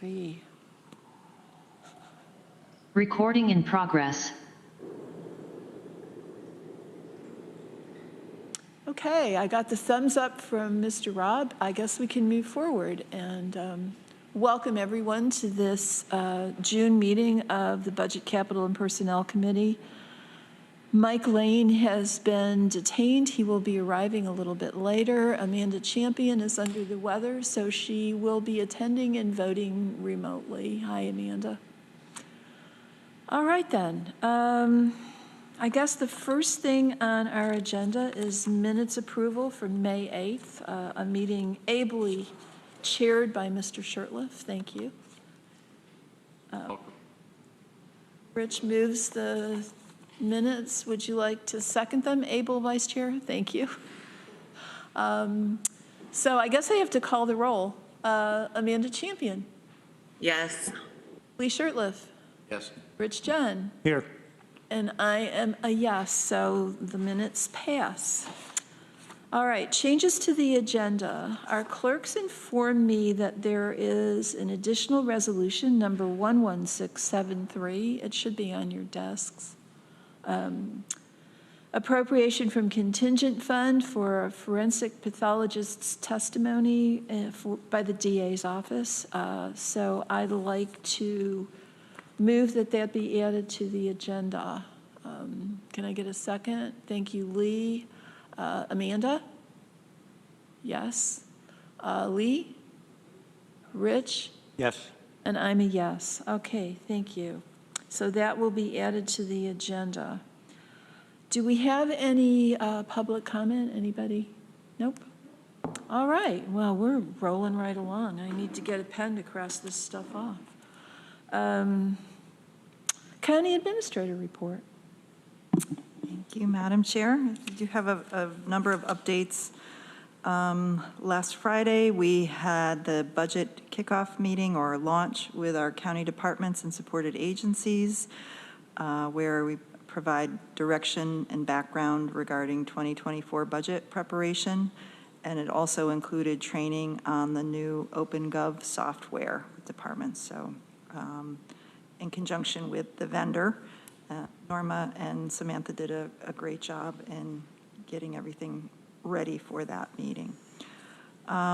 3. Recording in progress. Okay, I got the thumbs up from Mr. Robb. I guess we can move forward and welcome everyone to this June meeting of the Budget, Capital, and Personnel Committee. Mike Lane has been detained. He will be arriving a little bit later. Amanda Champion is under the weather, so she will be attending and voting remotely. Hi, Amanda. All right, then. I guess the first thing on our agenda is minutes approval for May 8th, a meeting ably chaired by Mr. Shurtleff. Thank you. Rich moves the minutes. Would you like to second them, able Vice Chair? Thank you. So I guess I have to call the roll. Amanda Champion. Yes. Lee Shurtleff. Yes. Rich John. Here. And I am a yes, so the minutes pass. All right, changes to the agenda. Our clerks informed me that there is an additional resolution, number 11673. It should be on your desks. Appropriation from Contingent Fund for a forensic pathologist's testimony by the DA's office. So I'd like to move that be added to the agenda. Can I get a second? Thank you, Lee. Amanda? Yes. Lee? Rich? Yes. And I'm a yes. Okay, thank you. So that will be added to the agenda. Do we have any public comment? Anybody? Nope. All right. Well, we're rolling right along. I need to get a pen to cross this stuff off. County Administrator report. Thank you, Madam Chair. I do have a number of updates. Last Friday, we had the budget kickoff meeting or launch with our county departments and supported agencies, where we provide direction and background regarding 2024 budget preparation. And it also included training on the new OpenGov software departments. So in conjunction with the vendor, Norma and Samantha did a great job in getting everything ready for that meeting.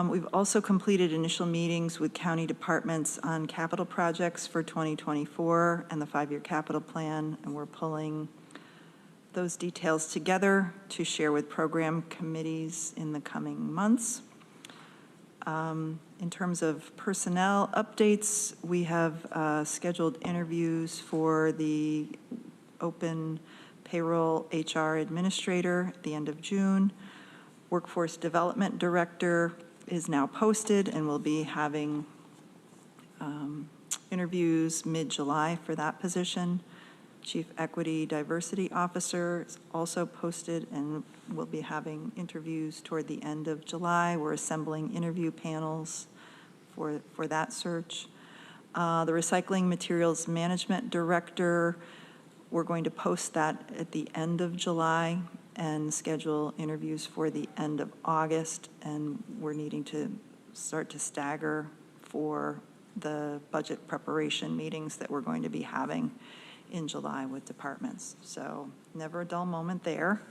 We've also completed initial meetings with county departments on capital projects for 2024 and the 5-year capital plan, and we're pulling those details together to share with program committees in the coming months. In terms of personnel updates, we have scheduled interviews for the open payroll HR administrator at the end of June. Workforce Development Director is now posted and will be having interviews mid-July for that position. Chief Equity Diversity Officer is also posted and will be having interviews toward the end of July. We're assembling interview panels for that search. The Recycling Materials Management Director, we're going to post that at the end of July and schedule interviews for the end of August, and we're needing to start to stagger for the budget preparation meetings that we're going to be having in July with departments. So never a dull moment there.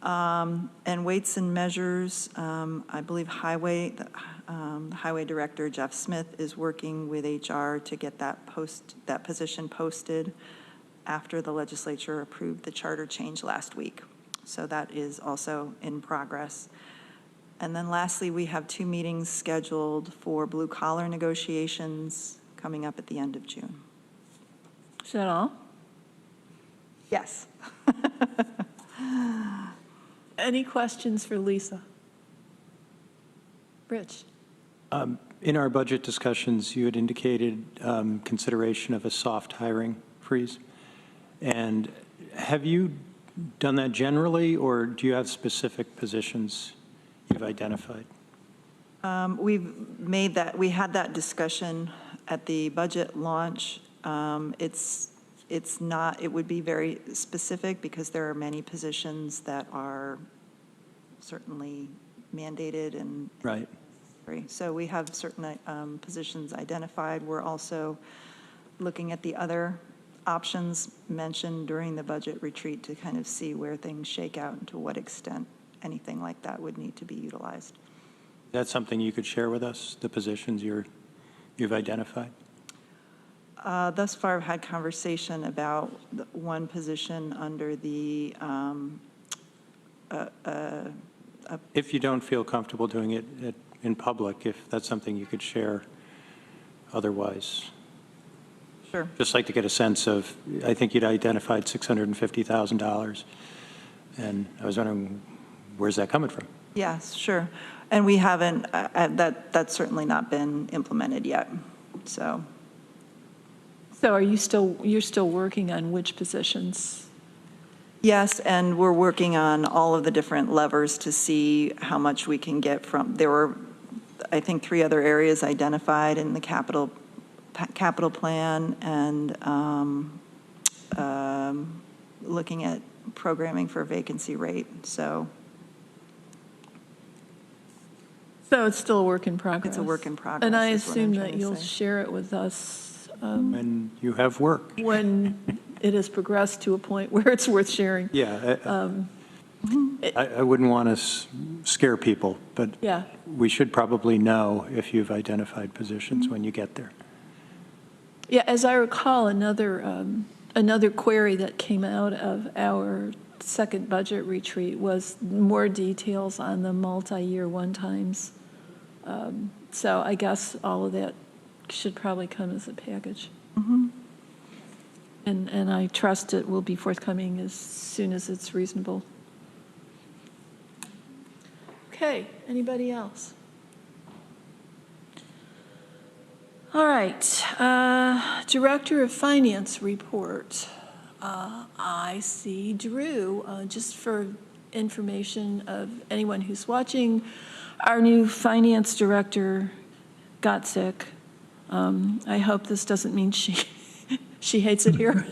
And weights and measures, I believe the Highway Director, Jeff Smith, is working with HR to get that position posted after the legislature approved the charter change last week. So that is also in progress. And then lastly, we have 2 meetings scheduled for blue collar negotiations coming up at the end of June. Is that all? Yes. Any questions for Lisa? Rich? In our budget discussions, you had indicated consideration of a soft hiring freeze. And have you done that generally, or do you have specific positions you've identified? We've made that, we had that discussion at the budget launch. It's not, it would be very specific because there are many positions that are certainly mandated and right. So we have certain positions identified. We're also looking at the other options mentioned during the budget retreat to kind of see where things shake out and to what extent anything like that would need to be utilized. That's something you could share with us, the positions you've identified? Thus far, I've had conversation about one position under the If you don't feel comfortable doing it in public, if that's something you could share otherwise. Sure. Just like to get a sense of, I think you'd identified $650,000, and I was wondering, where's that coming from? Yes, sure. And we haven't, that's certainly not been implemented yet, so. So you're still working on which positions? Yes, and we're working on all of the different levers to see how much we can get from, there were, I think, 3 other areas identified in the capital plan, and looking at programming for vacancy rate, so. So it's still a work in progress? It's a work in progress. And I is what I'm assume trying that to you'll say. share it with us When you have work. when it has progressed to a point where it's worth sharing. Yeah, I wouldn't want to scare people, but Yeah. we should probably know if you've identified positions when you get there. Yeah, as I recall, another query that came out of our second budget retreat was more details on the multi-year one-times. So I guess all of that should probably come as a package. And I trust it will be forthcoming as soon as it's reasonable. Okay, anybody else? All right, Director of Finance report. I see Drew, just for information of anyone who's watching, our new finance director got sick. I hope this doesn't mean she hates it here.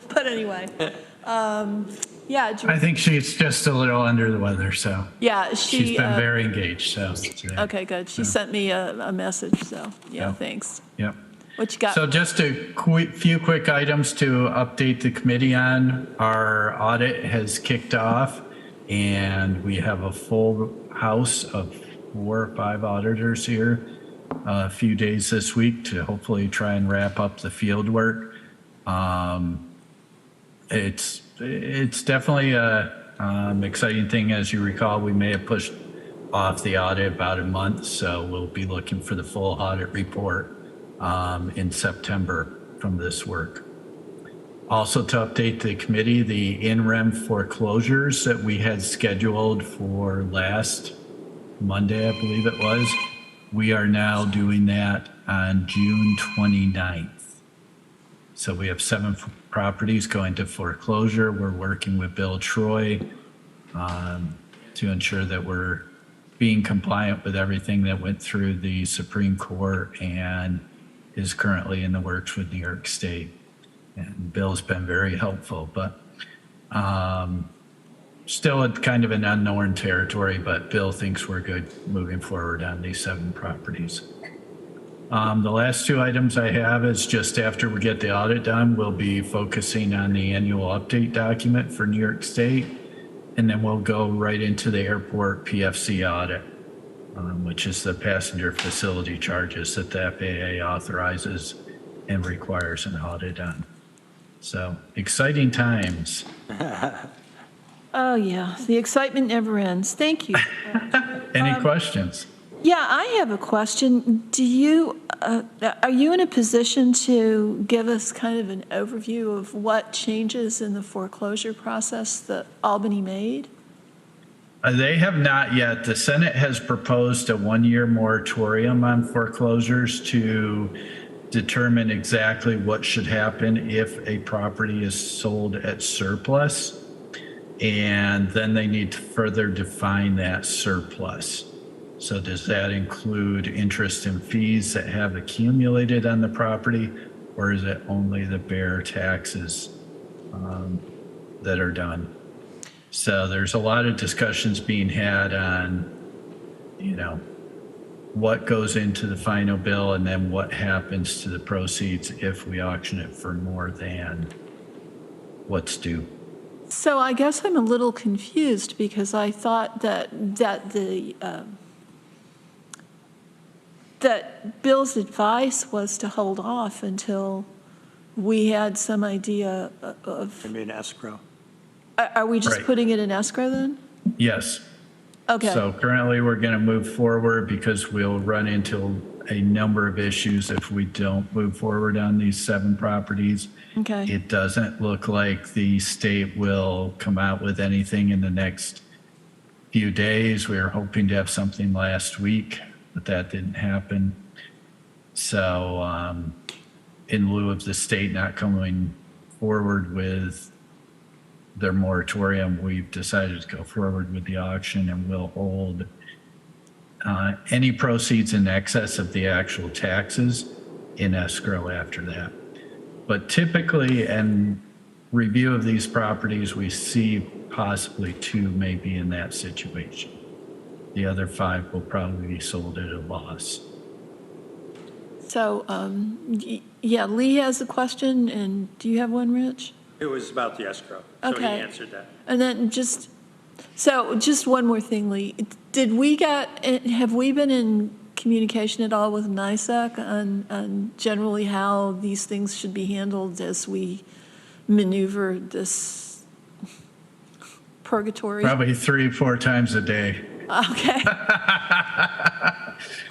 But anyway, yeah. Drew, I think she's just a little under the weather, so yeah, she's been very engaged, so. okay, good. She sent me a message, so yeah, Yeah. thanks. Yep. What you got? So just a few quick items to update the committee on. Our audit has kicked off, and we have a full house of 4 or 5 auditors here a few days this week to hopefully try and wrap up the field work. It's definitely a exciting thing. As you recall, we may have pushed off the audit about a month, so we'll be looking for the full audit report in September from this work. Also, to update the committee, the in-rem foreclosures that we had scheduled for last Monday, I believe it was, we are now doing that on June 29th. So we have 7 properties going to foreclosure. We're working with Bill Troy to ensure that we're being compliant with everything that went through the Supreme Court and is currently in the works with New York State. And Bill's been very helpful, but still a kind of an unknown territory, but Bill thinks we're good moving forward on these 7 properties. The last 2 items I have is just after we get the audit done, we'll be focusing on the annual update document for New York State, and then we'll go right into the airport PFC audit, which is the passenger facility charges that the FAA authorizes and requires an audit on. So exciting times. Oh, yeah, the excitement never ends. Thank you. Any questions? Yeah, I have a question. Do you, are you in a position to give us kind of an overview of what changes in the foreclosure process that Albany made? They have not yet. The Senate has proposed a 1-year moratorium on foreclosures to determine exactly what should happen if a property is sold at surplus. And then they need to further define that surplus. So does that include interest and fees that have accumulated on the property, or is it only the bare taxes that are done? So there's a lot of discussions being had on, what goes into the final bill and then what happens to the proceeds if we auction it for more than what's due. So I guess I'm a little confused because I thought that Bill's advice was to hold off until we had some idea of, Maybe an escrow. are we just Right. putting it in escrow then? Yes. Okay. So currently, we're going to move forward because we'll run into a number of issues if we don't move forward on these 7 properties. Okay. It doesn't look like the state will come out with anything in the next few days. We were hoping to have something last week, but that didn't happen. So in lieu of the state not coming forward with their moratorium, we've decided to go forward with the auction, and we'll hold any proceeds in excess of the actual taxes in escrow after that. But typically, in review of these properties, we see possibly 2 may be in that situation. The other 5 will probably be sold at a loss. So, yeah, Lee has a question, and do you have one, Rich? It was about the escrow, so he Okay. answered that. And then just one more thing, Lee. Have we been in communication at all with NISAC on generally how these things should be handled as we maneuver this purgatory? Probably 3-4 times a day. Okay.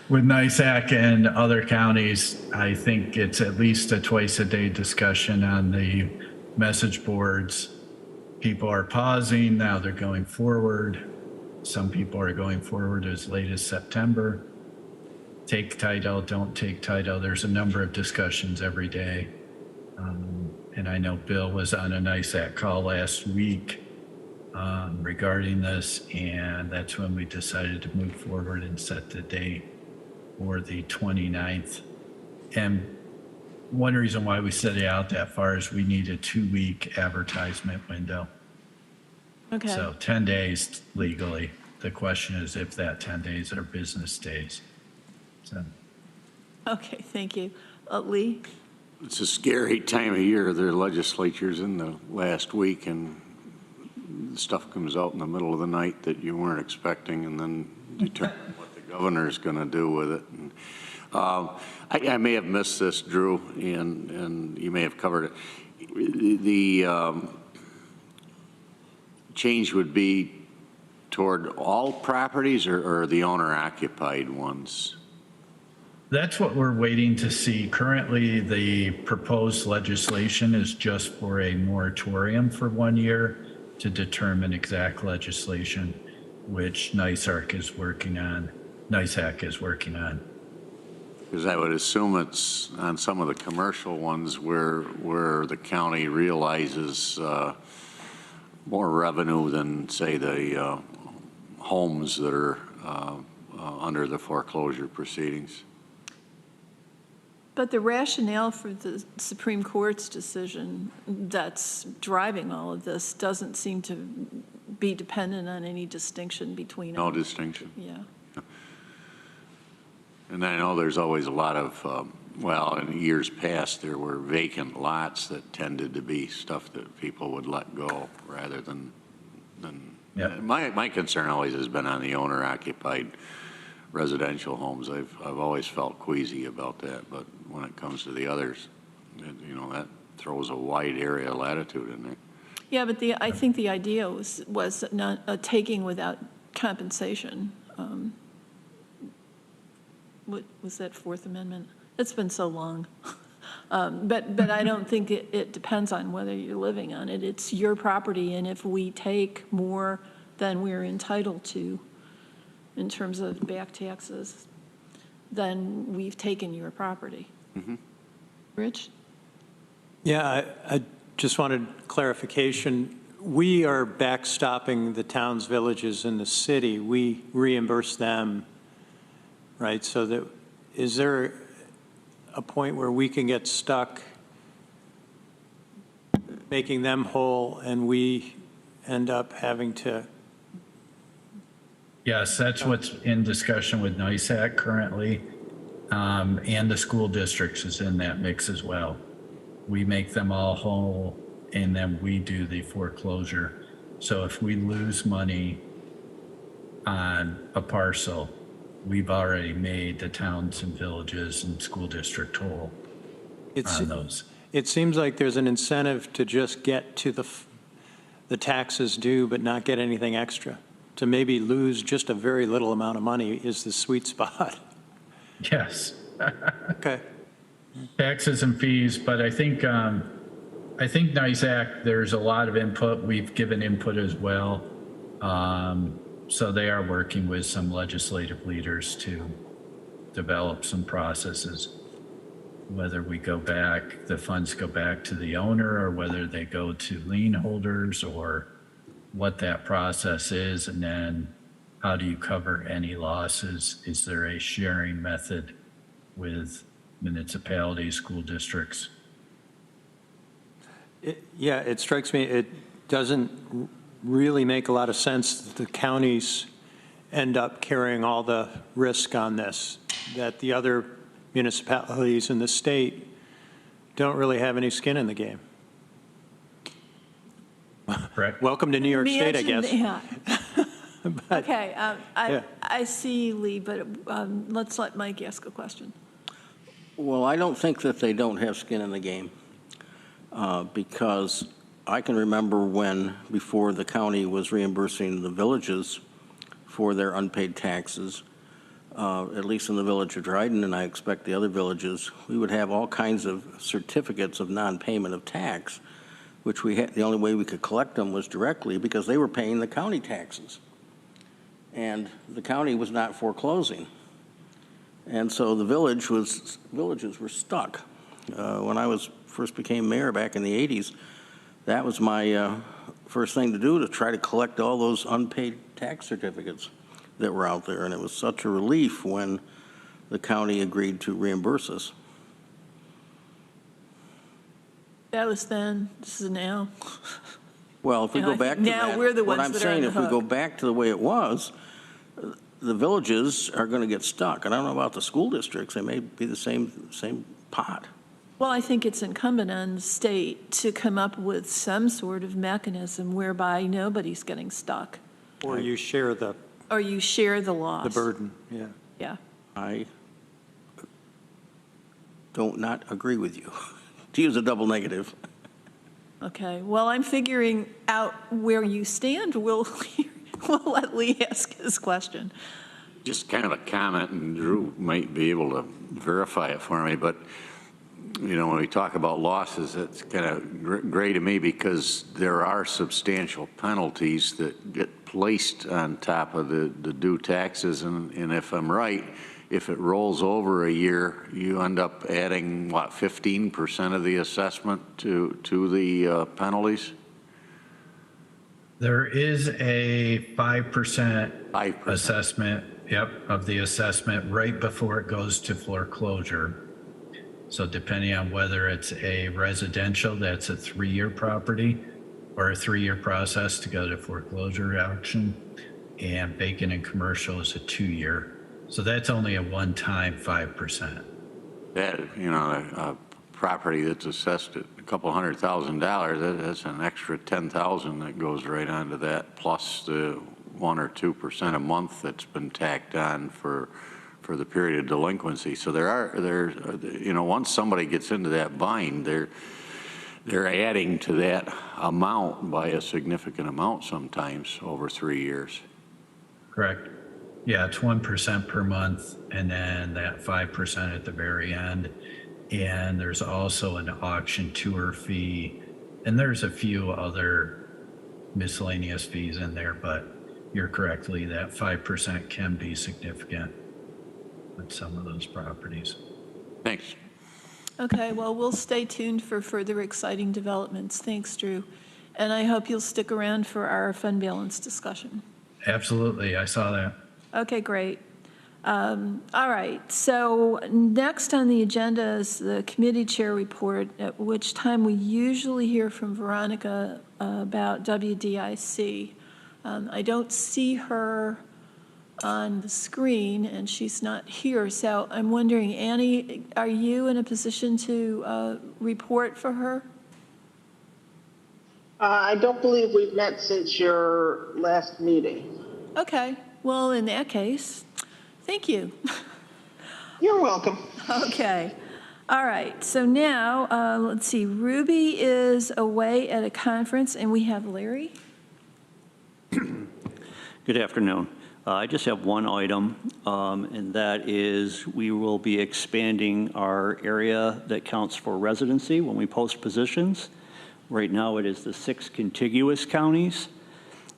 With NISAC and other counties, I think it's at least a twice-a-day discussion on the message boards. People are pausing, now they're going forward. Some people are going forward as late as September. Take title, don't take title. There's a number of discussions every day. And I know Bill was on a NISAC call last week regarding this, and that's when we decided to move forward and set the date for the 29th. And one reason why we set it out that far is we need a 2-week advertisement window. Okay. So 10 days legally. The question is if that 10 days are business days. So Okay, thank you. Lee? It's a scary time of year. Their legislature's in the last week, and stuff comes out in the middle of the night that you weren't expecting, and then determine what the governor's going to do with it. And, I may have missed this, Drew, and you may have covered it. The change would be toward all properties or the owner-occupied ones? that's what we're waiting to see. Currently, the proposed legislation is just for a moratorium for 1 year to determine exact legislation, which NISAC is working on. Because I would assume it's on some of the commercial ones where the county realizes more revenue than, say, the homes that are under the foreclosure proceedings. But the rationale for the Supreme Court's decision that's driving all of this doesn't seem to be dependent on any distinction between. No distinction. Yeah. And I know there's always a lot of, well, in years past, there were vacant lots that tended to be stuff that people would let go rather than Yep. My concern always has been on the owner-occupied residential homes. I've always felt queasy about that, but when it comes to the others, that throws a wide area of latitude in there. Yeah, but I think the idea was not a taking without compensation. What was that Fourth Amendment? It's been so long. But I don't think it depends on whether you're living on it. It's your property, and if we take more than we're entitled to in terms of back taxes, then we've taken your property. Mm-hmm. Rich? Yeah, I just wanted clarification. We are backstopping the towns, villages, and the city. We reimburse them, right? So that, is there a point where we can get stuck making them whole and we end up having to Yes, that's what's in discussion with NISAC currently. And the school districts is in that mix as well. We make them all whole and then we do the foreclosure. So if we lose money on a parcel, we've already made the towns and villages and school district whole on those. It seems like there's an incentive to just get to the taxes due, but not get anything extra. To maybe lose just a very little amount of money is the sweet spot. Yes. Okay. Taxes and fees, but I think NISAC, there's a lot of input. We've given input as well. So they are working with some legislative leaders to develop some processes, whether we go back, the funds go back to the owner, or whether they go to lien holders, or what that process is. And then how do you cover any losses? Is there a sharing method with municipalities, school districts? Yeah, it strikes me, it doesn't really make a lot of sense that the counties end up carrying all the risk on this, that the other municipalities in the state don't really have any skin in the game. Correct. Welcome to New York State, I guess. Yeah. But- Okay, Yeah. I see Lee, but let's let Mike ask a question. Well, I don't think that they don't have skin in the game, because I can remember when, before the county was reimbursing the villages for their unpaid taxes, at least in the village of Dryden, and I expect the other villages, we would have all kinds of certificates of non-payment of tax, which we had, the only way we could collect them was directly because they were paying the county taxes. And the county was not foreclosing. And so the villages were stuck. When I first became mayor back in the 80s, that was my first thing to do, to try to collect all those unpaid tax certificates that were out there. And it was such a relief when the county agreed to reimburse us. That was then, this is now. Well, if we And go I back think to now that, we're the what ones I'm that are on saying, the if we hook. go back to the way it was, the villages are going to get stuck. And I don't know about the school districts. They may be the same pot. Well, I think it's incumbent on the state to come up with some sort of mechanism whereby nobody's getting stuck, Or you share the or you share the loss. burden, yeah. Yeah. I don't not agree with you, to use a double negative. Okay, well, I'm figuring out where you stand. We'll let Lee ask his question. Just kind of a comment, and Drew might be able to verify it for me, but, you know, when we talk about losses, it's kind of gray to me because there are substantial penalties that get placed on top of the due taxes, and if I'm right, if it rolls over a year, you end up adding, what, 15% of the assessment to the penalties? There is a 5% 5%. assessment, of the assessment right before it goes to foreclosure. So depending on whether it's a residential, that's a 3-year property, or a 3-year process to go to foreclosure auction, and vacant and commercial is a 2-year. So that's only a one-time 5%. That, you know, a property that's assessed at a couple $100,000, that's an extra $10,000 that goes right onto that, plus the 1 or 2% a month that's been tacked on for the period of delinquency. So there, you know, once somebody gets into that bind, they're adding to that amount by a significant amount sometimes over 3 years. Correct. Yeah, it's 1% per month, and then that 5% at the very end. And there's also an auction tour fee, and there's a few other miscellaneous fees in there, but you're correct, Lee, that 5% can be significant with some of those properties. Thanks. Okay, well, we'll stay tuned for further exciting developments. Thanks, Drew. And I hope you'll stick around for our fund balance discussion. Absolutely, I saw that. Okay, great. All right, so next on the agenda is the committee chair report, at which time we usually hear from Veronica about WDIC. I don't see her on the screen, and she's not here. So I'm wondering, Annie, are you in a position to report for her? I don't believe we've met since your last meeting. Okay. Well, in that case, thank you. You're welcome. Okay. All right. So now, let's see. Ruby is away at a conference, and we have Larry. Good afternoon. I just have one item, and that is we will be expanding our area that counts for residency when we post positions. Right now it is the 6 contiguous counties,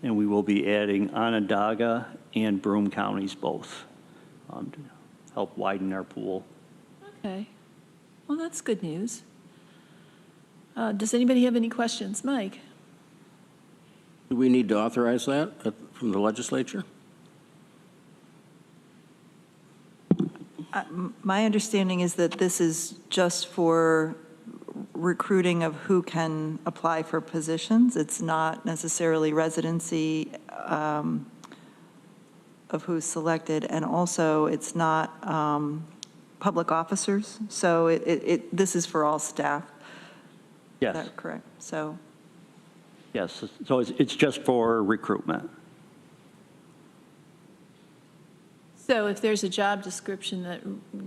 and we will be adding Onondaga and Broome counties both to help widen our pool. Okay. Well, that's good news. Does anybody have any questions? Mike? Do we need to authorize that from the legislature? My understanding is that this is just for recruiting of who can apply for positions. It's not necessarily residency of who's selected, and also it's not public officers. So this is for all staff. Yes. Is that correct? So. Yes. So it's just for recruitment. So if there's a job description that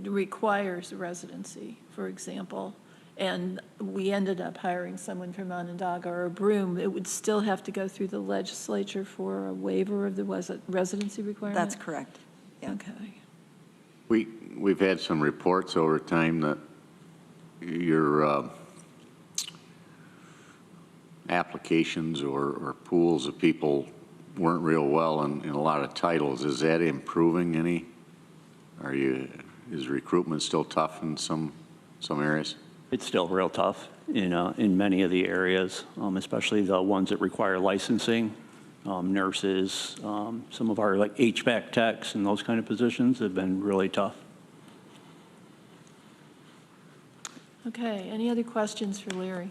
requires residency, for example, and we ended up hiring someone from Onondaga or Broome, it would still have to go through the legislature for a waiver of the residency requirement? That's correct. Yeah. Okay. We've had some reports over time that your applications or pools of people weren't real well in a lot of titles. Is that improving any? Is recruitment still tough in some areas? It's still real tough in many of the areas, especially the ones that require licensing, nurses, some of our like HVAC techs and those kind of positions have been really tough. Okay, any other questions for Larry?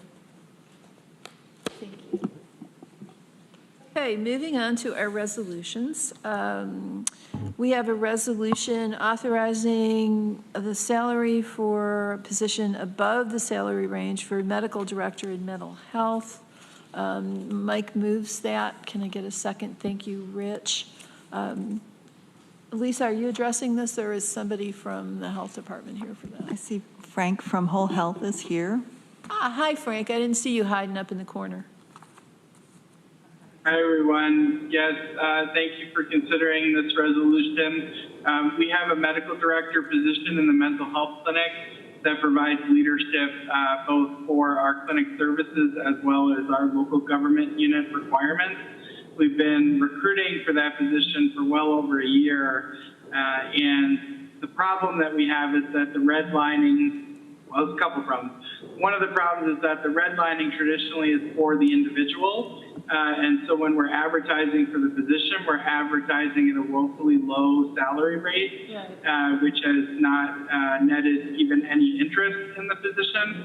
Thank you. Okay, moving on to our resolutions. We have a resolution authorizing the salary for a position above the salary range for medical director in mental health. Mike moves that. Can I get a second? Thank you, Rich. Lisa, are you addressing this, or is somebody from the health department here for that? I see Frank from Whole Health is here. Hi, Frank. I didn't see you hiding up in the corner. Hi, everyone. Yes, thank you for considering this resolution. We have a medical director position in the mental health clinic that provides leadership both for our clinic services as well as our local government unit requirements. We've been recruiting for that position for well over a year, and the problem that we have is that the redlining, well, there's a couple problems. One of the problems is that the redlining traditionally is for the individual, and so when we're advertising for the position, we're advertising at a woefully low salary rate, which has not netted even any interest in the position,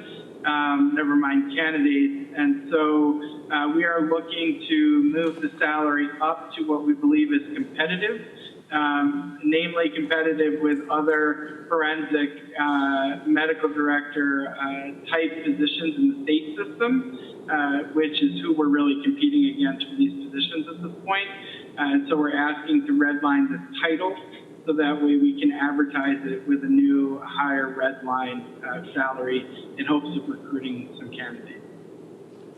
never mind candidates. And so we are looking to move the salary up to what we believe is competitive, namely competitive with other forensic medical director type positions in the state system, which is who we're really competing against for these positions at this point. And so we're asking to redline the title so that way we can advertise it with a new higher redline salary in hopes of recruiting some candidates.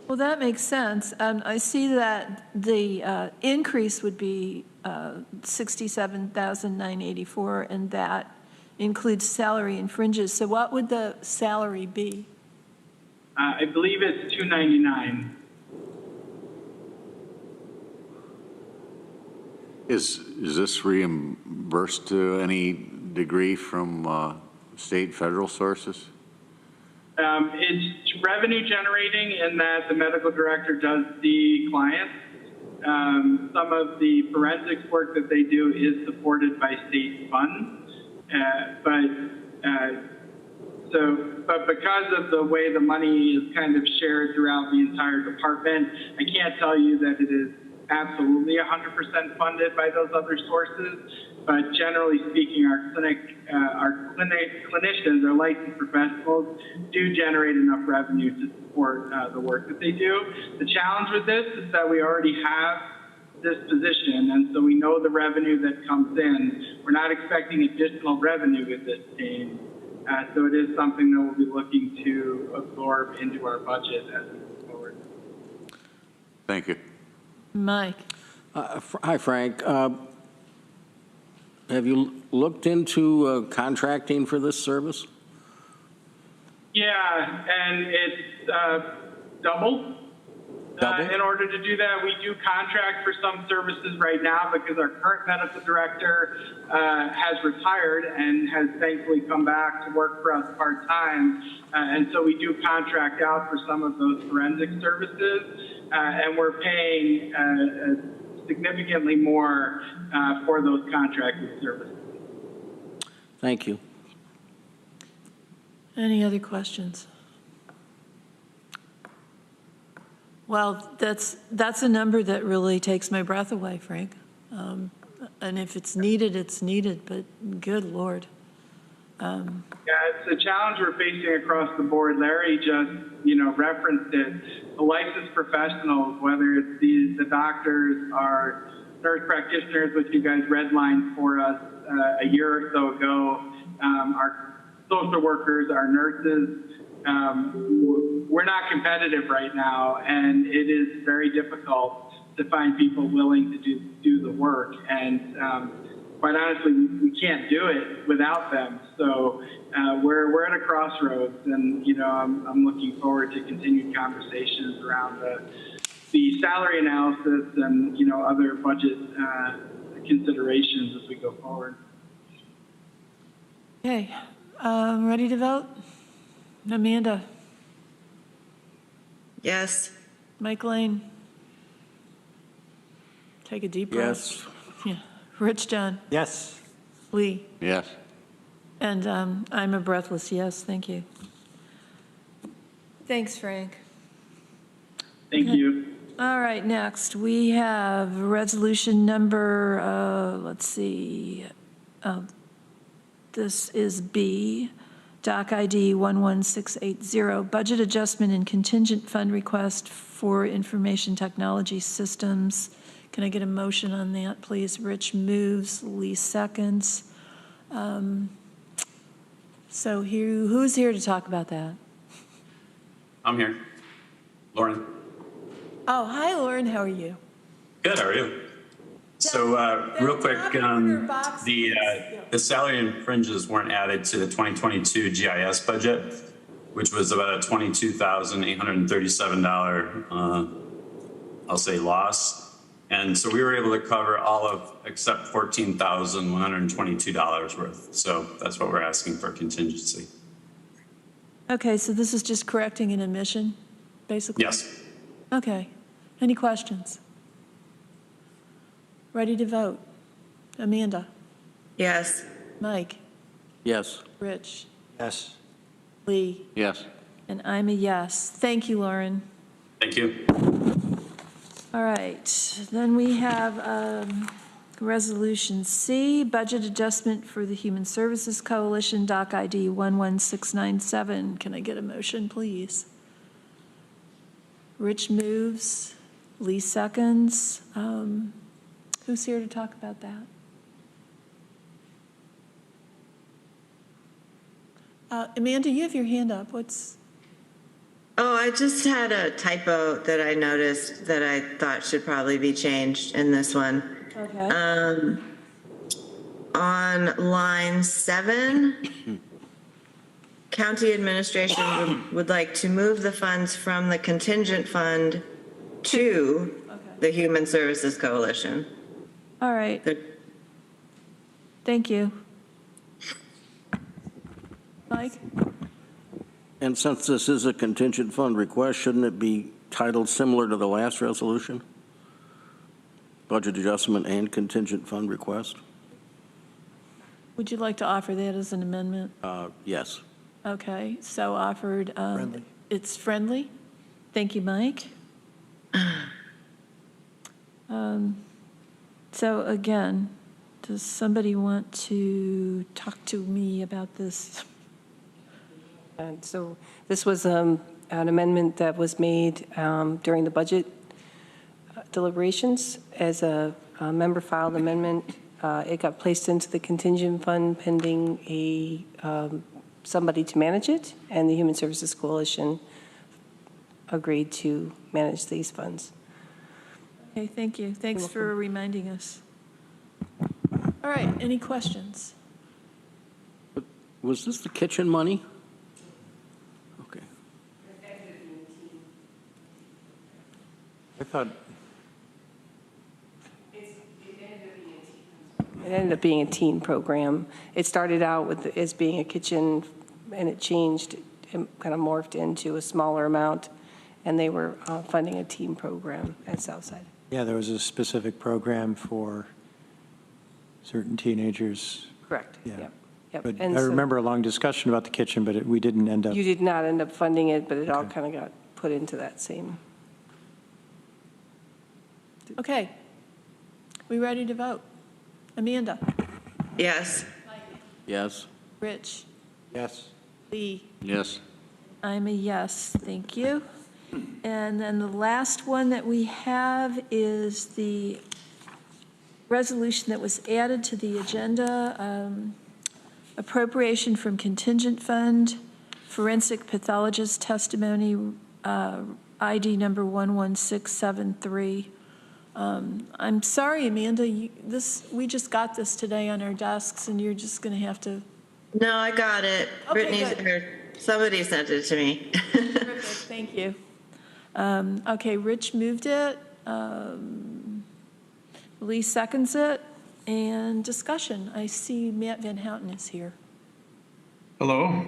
Well, that makes sense. I see that the increase would be $67,984, and that includes salary and fringes. So what would the salary be? I believe it's $299. Is this reimbursed to any degree from state, federal sources? It's revenue generating in that the medical director does see clients. Some of the forensics work that they do is supported by state funds, but because of the way the money is kind of shared throughout the entire department, I can't tell you that it is absolutely 100% funded by those other sources. But generally speaking, our clinicians, our licensed professionals, do generate enough revenue to support the work that they do. The challenge with this is that we already have this position, and so we know the revenue that comes in. We're not expecting additional revenue with this team. So it is something that we'll be looking to absorb into our budget as we move forward. Thank you. Mike? Hi, Frank. Have you looked into contracting for this service? Yeah, and it's double. In order to do that, we do contract for some services right now because our current medical director has retired and has thankfully come back to work for us part-time. And so we do contract out for some of those forensic services, and we're paying significantly more for those contracted services. Thank you. Any other questions? Well, that's a number that really takes my breath away, Frank. And if it's needed, it's needed, but good Lord. Yeah, it's a challenge we're facing across the board. Larry just, referenced it. The licensed professionals, whether it's the doctors, our nurse practitioners, which you guys redlined for us a year or so ago, our social workers, our nurses, we're not competitive right now, and it is very difficult to find people willing to do the work. And quite honestly, we can't do it without them. So we're at a crossroads, and I'm looking forward to continued conversations around the salary analysis and other budget considerations as we go forward. Okay, ready to vote? Amanda? Yes. Mike Lane? Take a deep breath. Yes. Yeah. Rich John? Yes. Lee? Yes. And I'm a breathless yes, thank you. Thanks, Frank. Thank you. All right, next we have resolution number, let's see, this is B, Doc ID 11680, budget adjustment and contingent fund request for information technology systems. Can I get a motion on that, please? Rich moves, Lee seconds. So who's here to talk about that? I'm here. Lauren. Oh, hi, Lauren. How are you? Good. How are you? So real quick, the salary and fringes weren't added to the 2022 GIS budget, which was about a $22,837, I'll say, loss. And so we were able to cover all of except $14,122 worth. So that's what we're asking for contingency. Okay, so this is just correcting an omission, basically? Yes. Okay. Any questions? Ready to vote? Amanda? Yes. Mike? Yes. Rich? Yes. Lee? Yes. And I'm a yes. Thank you, Lauren. Thank you. All right, then we have Resolution C, budget adjustment for the Human Services Coalition, Doc ID 11697. Can I get a motion, please? Rich moves, Lee seconds. Who's here to talk about that? Amanda, you have your hand up. Oh, I just had a typo that I noticed that I thought should probably be changed in this one. Okay. On line 7, county administration would like to move the funds from the contingent fund to the Human Services Coalition. All right. Thank you. Mike? And since this is a contingent fund request, shouldn't it be titled similar to the last resolution? Budget adjustment and contingent fund request? Would you like to offer that as an amendment? Yes. Okay, so offered. It's friendly. Thank you, Mike. So again, does somebody want to talk to me about this? And so this was an amendment that was made during the budget deliberations as a member filed amendment. It got placed into the contingent fund pending somebody to manage it, and the Human Services Coalition agreed to manage these funds. Okay, thank you. Thanks for reminding us. All right, any questions? Was this the kitchen money? Okay. I thought, It ended up being a teen program. It started out as being a kitchen, and it changed, it kind of morphed into a smaller amount, and they were funding a teen program at Southside. yeah, there was a specific program for certain teenagers. Correct. Yeah. Yep. But And I so remember a long discussion about the kitchen, but we didn't end up. you did not end up funding it, but it all Okay. kind of got put into that same. Okay. We ready to vote? Amanda? Yes. Yes. Rich? Yes. Lee? Yes. I'm a yes, thank you. And then the last one that we have is the resolution that was added to the agenda, appropriation from contingent fund, forensic pathologist testimony, ID number 11673. I'm sorry, Amanda, we just got this today on our desks, and you're just going to have to. No, I got it. Okay, Brittany's good. there. Somebody sent it to me. Terrific, thank you. Okay, Rich moved it. Lee seconds it. And discussion. I see Matt Van Houten is here. Hello.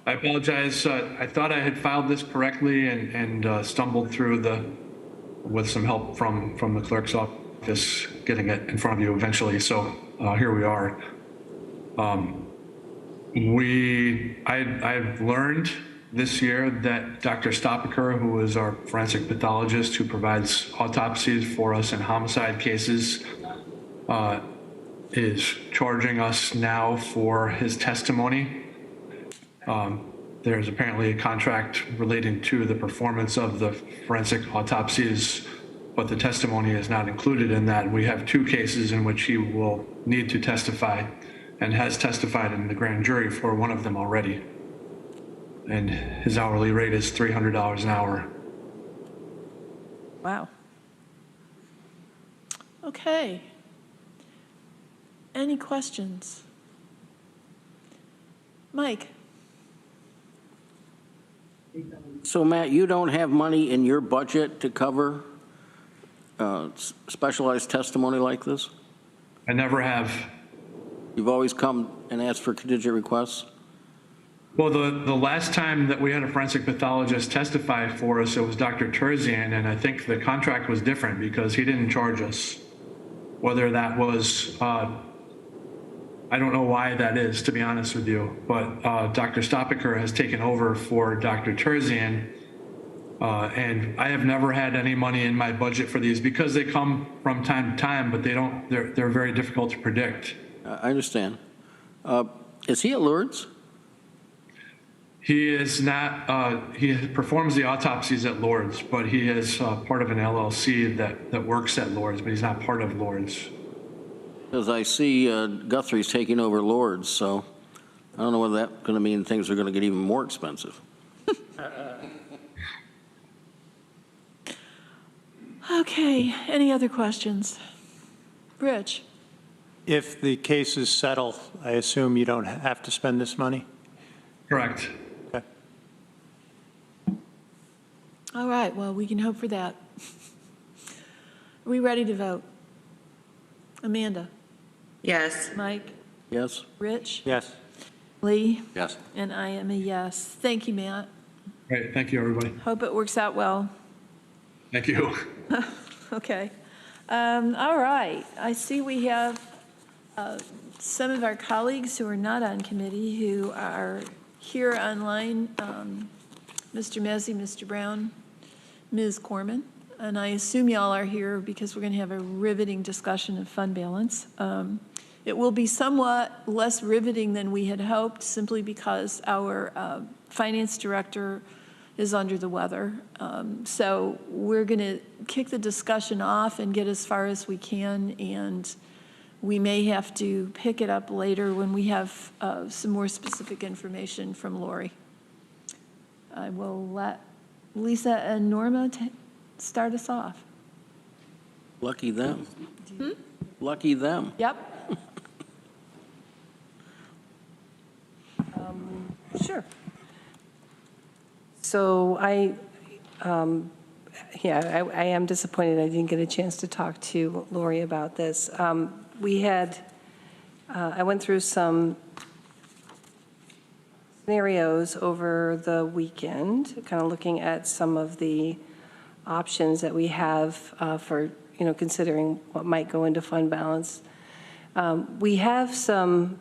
I apologize. I thought I had filed this correctly and stumbled through with some help from the clerk's office, getting it in front of you eventually. So here we are. I've learned this year that Dr. Stopaker, who is our forensic pathologist who provides autopsies for us in homicide cases, is charging us now for his testimony. There's apparently a contract relating to the performance of the forensic autopsies, but the testimony is not included in that. We have 2 cases in which he will need to testify and has testified in the grand jury for one of them already. And his hourly rate is $300 an hour. Wow. Okay. Any questions? Mike? So Matt, you don't have money in your budget to cover specialized testimony like this? I never have. You've always come and asked for contingent requests? Well, the last time that we had a forensic pathologist testify for us, it was Dr. Terzian, and I think the contract was different because he didn't charge us. Whether that was, I don't know why that is, to be honest with you, but Dr. Stopaker has taken over for Dr. Terzian, and I have never had any money in my budget for these because they come from time to time, but they're very difficult to predict. I understand. Is he at Lourdes? He is not, he performs the autopsies at Lourdes, but he is part of an LLC that works at Lourdes, but he's not part of Lourdes. Because I see Guthrie's taking over Lourdes, so I don't know whether that's going to mean things are going to get even more expensive. Okay, any other questions? Rich? If the cases settle, I assume you don't have to spend this money? Correct. Okay. All right, well, we can hope for that. Are we ready to vote? Amanda? Yes. Mike? Yes? Rich? Yes. Lee? Yes. And I am a yes. Thank you, Matt. Great, thank you, everybody. Hope it works out well. Thank you. Okay. All right. I see we have some of our colleagues who are not on committee who are here online. Mr. Mezzi, Mr. Brown, Ms. Corman. and I assume y'all are here because we're going to have a riveting discussion of fund balance. It will be somewhat less riveting than we had hoped, simply because our finance director is under the weather. So we're going to kick the discussion off and get as far as we can, and we may have to pick it up later when we have some more specific information from Lori. I will let Lisa and Norma start us off. Lucky them. Lucky them. Yep. Sure. So I am disappointed I didn't get a chance to talk to Lori about this. I went through some scenarios over the weekend, kind of looking at some of the options that we have for, considering what might go into fund balance. We have some,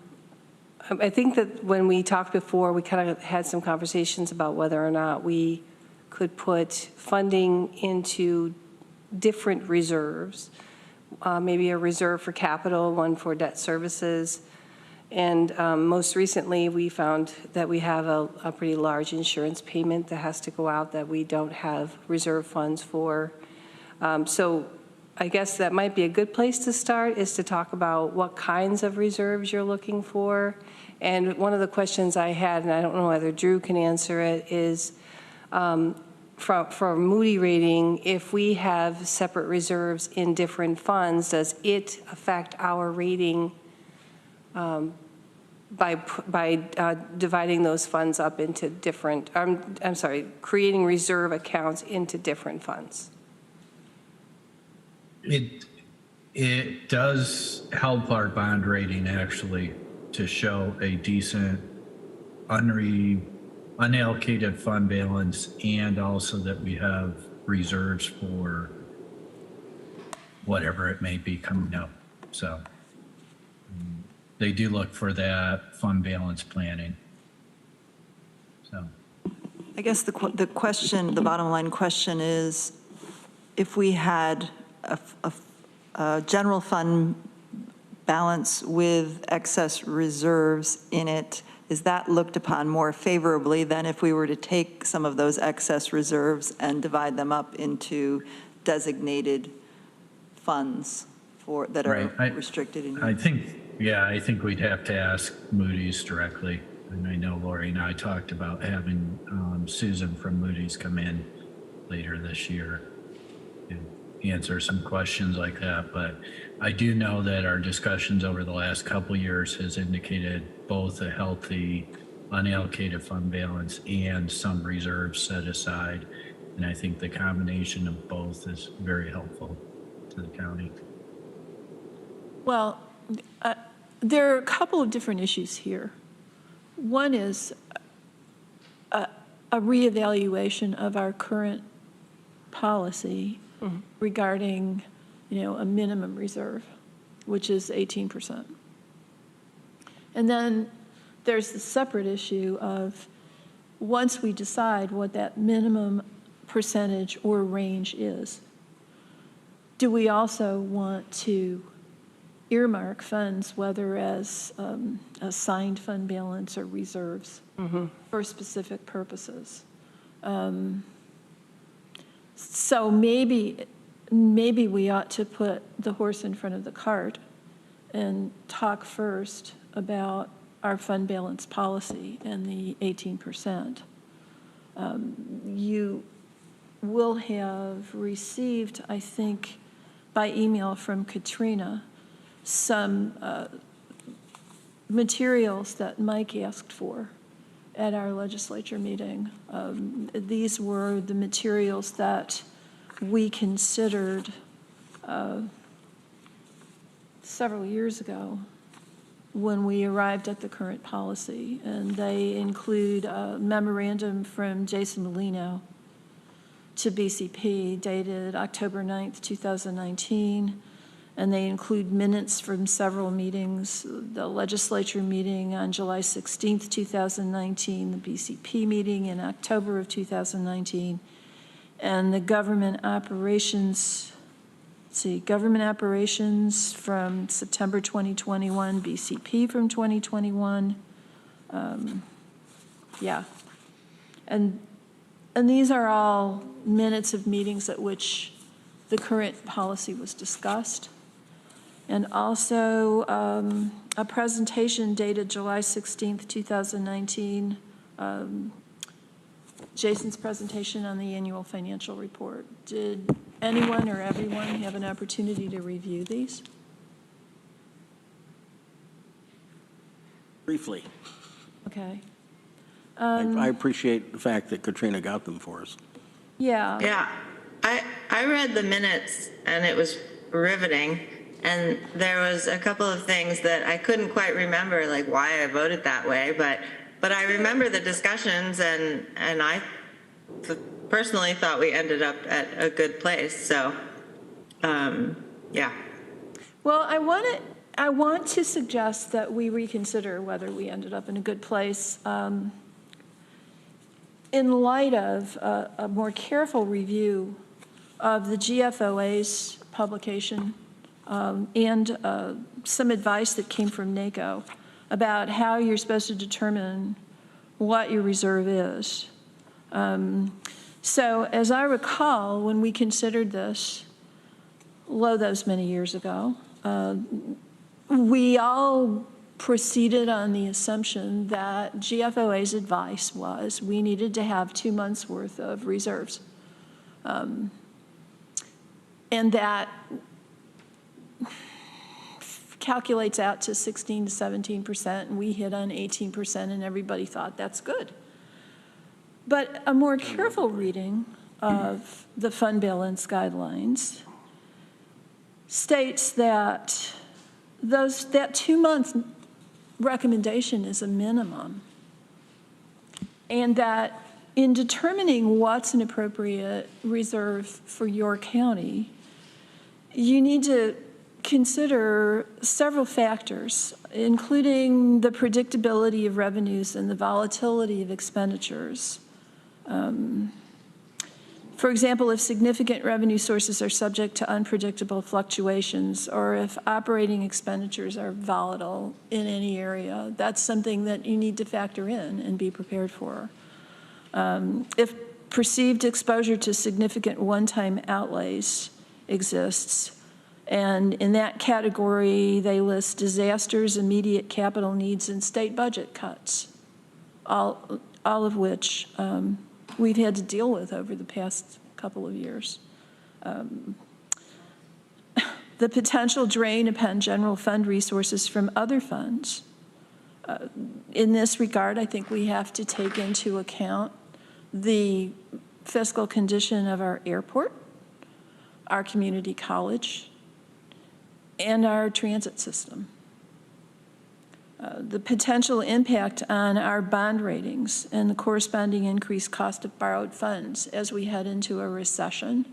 I think that when we talked before, we kind of had some conversations about whether or not we could put funding into different reserves, maybe a reserve for capital, one for debt services. And most recently, we found that we have a pretty large insurance payment that has to go out that we don't have reserve funds for. So I guess that might be a good place to start, is to talk about what kinds of reserves you're looking for. And one of the questions I had, and I don't know whether Drew can answer it, is for Moody rating, if we have separate reserves in different funds, does it affect our rating by dividing those funds up into different, creating reserve accounts into different funds? It does help our bond rating, actually, to show a decent unallocated fund balance, and also that we have reserves for whatever it may be coming up. So they do look for that fund balance planning. So I guess the question, the bottom line question is, if we had a general fund balance with excess reserves in it, is that looked upon more favorably than if we were to take some of those excess reserves and divide them up into designated funds that are restricted in? I think we'd have to ask Moody's directly. And I know Lori and I talked about having Susan from Moody's come in later this year and answer some questions like that. But I do know that our discussions over the last couple of years has indicated both a healthy unallocated fund balance and some reserves set aside. And I think the combination of both is very helpful to the county. Well, there are a couple of different issues here. One is a reevaluation of our current policy regarding, a minimum reserve, which is 18%. And then there's the separate issue of, once we decide what that minimum percentage or range is, do we also want to earmark funds, whether as assigned fund balance or reserves for specific purposes? So maybe we ought to put the horse in front of the cart and talk first about our fund balance policy and the 18%. You will have received, I think, by email from Katrina, some materials that Mike asked for at our legislature meeting. These were the materials that we considered several years ago when we arrived at the current policy. And they include a memorandum from Jason Molino to BCP dated October 9th, 2019. And they include minutes from several meetings, the legislature meeting on July 16th, 2019, the BCP meeting in October of 2019, And the government operations, government operations from September 2021, BCP from 2021. Yeah. And these are all minutes of meetings at which the current policy was discussed. And also a presentation dated July 16th, 2019, Jason's presentation on the annual financial report. Did anyone or everyone have an opportunity to review these? Briefly. Okay. I appreciate the fact that Katrina got them for us. Yeah. Yeah, I read the minutes and it was riveting. And there was a couple of things that I couldn't quite remember, like why I voted that way, but I remember the discussions, and I personally thought we ended up at a good place. So, yeah. Well, I want to suggest that we reconsider whether we ended up in a good place in light of a more careful review of the GFOA's publication and some advice that came from NACO about how you're supposed to determine what your reserve is. So as I recall, when we considered this, those many years ago, we all proceeded on the assumption that GFOA's advice was we needed to have 2 months worth of reserves. And that calculates out to 16 to 17%, and we hit on 18%, and everybody thought that's good. But a more careful reading of the fund balance guidelines states that that 2-month recommendation is a minimum, and that in determining what's an appropriate reserve for your county, you need to consider several factors, including the predictability of revenues and the volatility of expenditures. For example, if significant revenue sources are subject to unpredictable fluctuations, or if operating expenditures are volatile in any area, that's something that you need to factor in and be prepared for. If perceived exposure to significant one-time outlays exists, and in that category, they list disasters, immediate capital needs, and state budget cuts, all of which we've had to deal with over the past couple of years. The potential drain upon general fund resources from other funds. In this regard, I think we have to take into account the fiscal condition of our airport, our community college, and our transit system. The potential impact on our bond ratings and the corresponding increased cost of borrowed funds as we head into a recession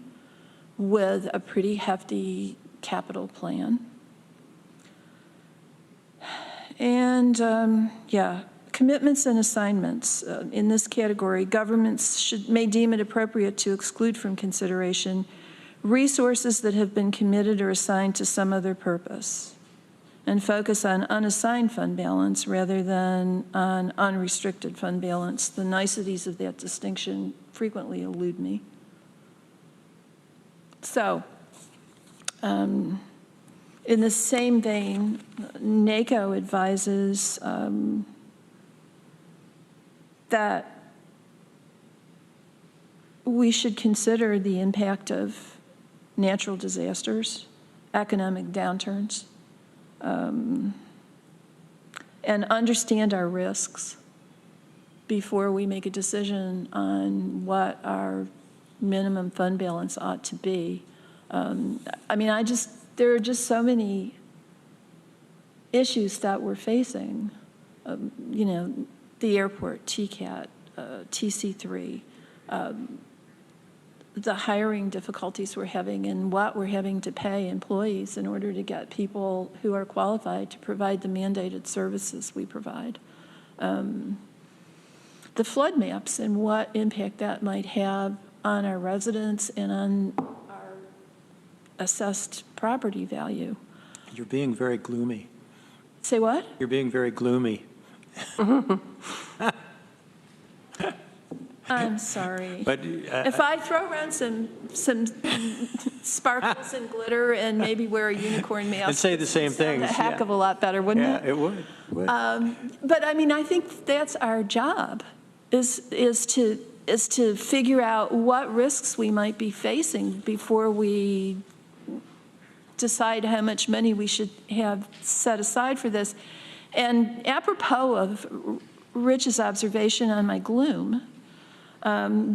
with a pretty hefty capital plan. And commitments and assignments. In this category, governments may deem it appropriate to exclude from consideration resources that have been committed or assigned to some other purpose, and focus on unassigned fund balance rather than on unrestricted fund balance. The niceties of that distinction frequently elude me. So, in the same vein, NACO advises that we should consider the impact of natural disasters, economic downturns, and understand our risks before we make a decision on what our minimum fund balance ought to be. There are just so many issues that we're facing. The airport, TCAT, TC3, the hiring difficulties we're having and what we're having to pay employees in order to get people who are qualified to provide the mandated services we provide. The flood maps and what impact that might have on our residents and on our assessed property value. You're being very gloomy. Say what? You're being very gloomy. I'm sorry. But if I throw around some sparkles and glitter and maybe wear a unicorn mask, and say the same things, a heck of a lot better, wouldn't it? Yeah, it would. But I mean, I think that's our job, is to figure out what risks we might be facing before we decide how much money we should have set aside for this. And apropos of Rich's observation on my gloom,